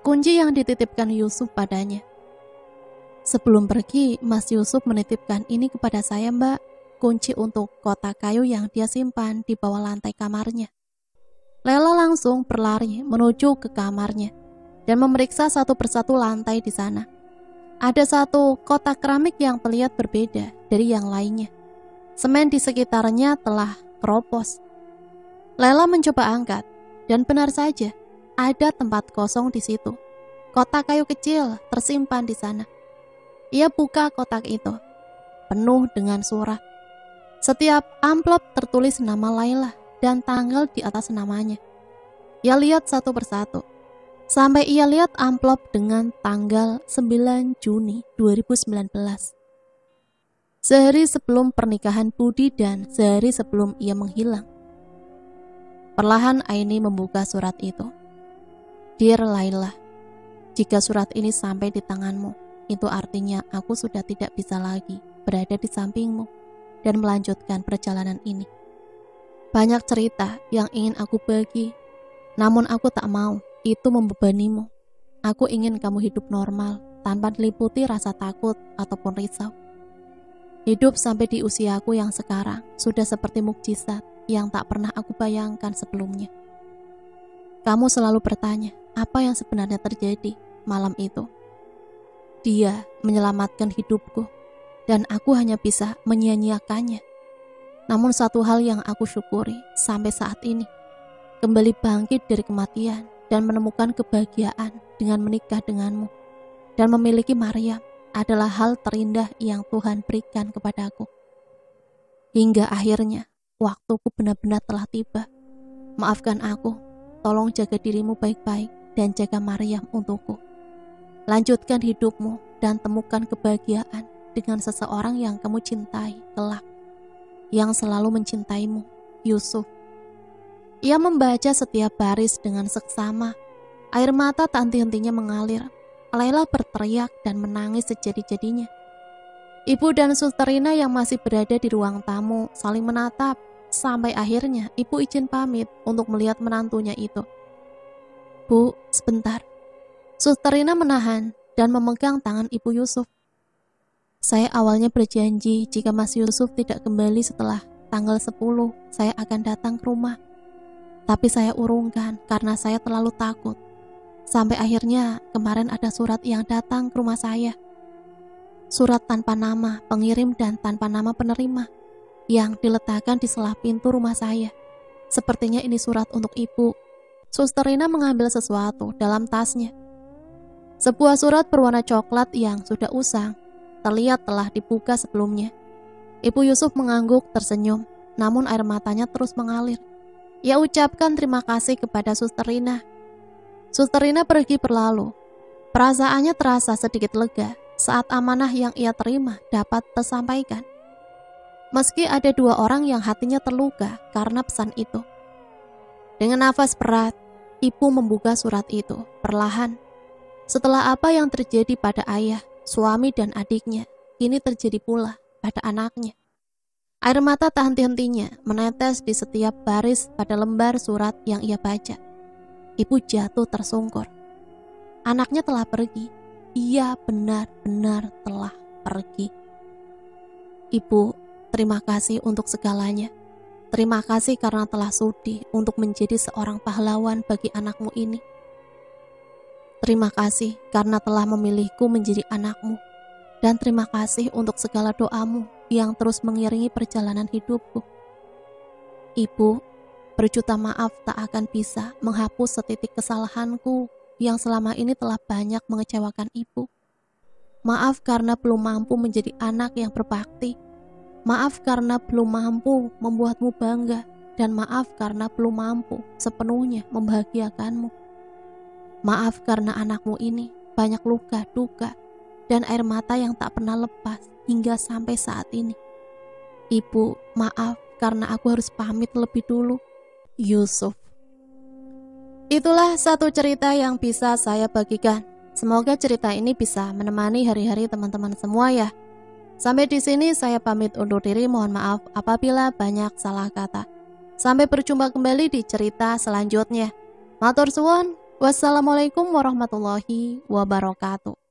Kunci yang dititipkan Yusuf padanya. Sebelum pergi, Mas Yusuf menitipkan ini kepada saya, Mbak. Kunci untuk kotak kayu yang dia simpan di bawah lantai kamarnya. Laila langsung berlari menuju ke kamarnya dan memeriksa satu persatu lantai di sana. Ada satu kotak keramik yang terlihat berbeda dari yang lainnya. Semen di sekitarnya telah keropos. Laila mencoba angkat dan benar saja ada tempat kosong di situ. Kotak kayu kecil tersimpan di sana. Ia buka kotak itu, penuh dengan surat. Setiap amplop tertulis nama Laila dan tanggal di atas namanya. Ia lihat satu persatu, sampai ia lihat amplop dengan tanggal 9 Juni 2019. Sehari sebelum pernikahan Budi dan sehari sebelum ia menghilang. Perlahan Aini membuka surat itu. Dear Laila, jika surat ini sampai di tanganmu, itu artinya aku sudah tidak bisa lagi berada di sampingmu dan melanjutkan perjalanan ini. Banyak cerita yang ingin aku bagi, namun aku tak mau itu membebanimu. Aku ingin kamu hidup normal, tanpa diliputi rasa takut ataupun risau. Hidup sampai di usiaku yang sekarang sudah seperti mukjizat yang tak pernah aku bayangkan sebelumnya. Kamu selalu bertanya, apa yang sebenarnya terjadi malam itu Dia menyelamatkan hidupku, dan aku hanya bisa menyia-nyiakannya. Namun satu hal yang aku syukuri sampai saat ini, kembali bangkit dari kematian dan menemukan kebahagiaan dengan menikah denganmu dan memiliki Maryam adalah hal terindah yang Tuhan berikan kepadaku. Hingga akhirnya waktuku benar-benar telah tiba. Maafkan aku, tolong jaga dirimu baik-baik dan jaga Maryam untukku. Lanjutkan hidupmu dan temukan kebahagiaan dengan seseorang yang kamu cintai kelak, yang selalu mencintaimu, Yusuf. Ia membaca setiap baris dengan seksama. Air mata tak henti-hentinya mengalir. Layla berteriak dan menangis sejadi-jadinya. Ibu dan Susterina yang masih berada di ruang tamu saling menatap, sampai akhirnya ibu izin pamit untuk melihat menantunya itu. Bu, sebentar. Susterina menahan dan memegang tangan ibu Yusuf. Saya awalnya berjanji jika Mas Yusuf tidak kembali setelah tanggal 10, saya akan datang ke rumah. Tapi saya urungkan karena saya terlalu takut. Sampai akhirnya kemarin ada surat yang datang ke rumah saya. Surat tanpa nama pengirim dan tanpa nama penerima yang diletakkan di selah pintu rumah saya. Sepertinya ini surat untuk ibu. Susterina mengambil sesuatu dalam tasnya. Sebuah surat berwarna coklat yang sudah usang, terlihat telah dibuka sebelumnya. Ibu Yusuf mengangguk tersenyum, namun air matanya terus mengalir. Ia ucapkan terima kasih kepada Susterina. Susterina pergi berlalu. Perasaannya terasa sedikit lega saat amanah yang ia terima dapat tersampaikan. Meski ada dua orang yang hatinya terluka karena pesan itu. Dengan nafas berat, ibu membuka surat itu perlahan. Setelah apa yang terjadi pada ayah, suami dan adiknya, kini terjadi pula pada anaknya. Air mata tak henti-hentinya menetes di setiap baris pada lembar surat yang ia baca. Ibu jatuh tersungkur. Anaknya telah pergi. Ia benar-benar telah pergi. Ibu, terima kasih untuk segalanya. Terima kasih karena telah sudi untuk menjadi seorang pahlawan bagi anakmu ini. Terima kasih karena telah memilihku menjadi anakmu. Dan terima kasih untuk segala doamu yang terus mengiringi perjalanan hidupku. Ibu, berjuta maaf tak akan bisa menghapus setitik kesalahanku yang selama ini telah banyak mengecewakan ibu. Maaf karena belum mampu menjadi anak yang berbakti. Maaf karena belum mampu membuatmu bangga. Dan maaf karena belum mampu sepenuhnya membahagiakanmu. Maaf karena anakmu ini banyak luka, duka, dan air mata yang tak pernah lepas hingga sampai saat ini. Ibu, maaf karena aku harus pamit lebih dulu. Yusuf. Itulah satu cerita yang bisa saya bagikan. Semoga cerita ini bisa menemani hari-hari teman-teman semua ya. Sampai di sini saya pamit undur diri, mohon maaf apabila banyak salah kata. Sampai berjumpa kembali di cerita selanjutnya. Matur suwun. Wassalamualaikum warahmatullahi wabarakatuh.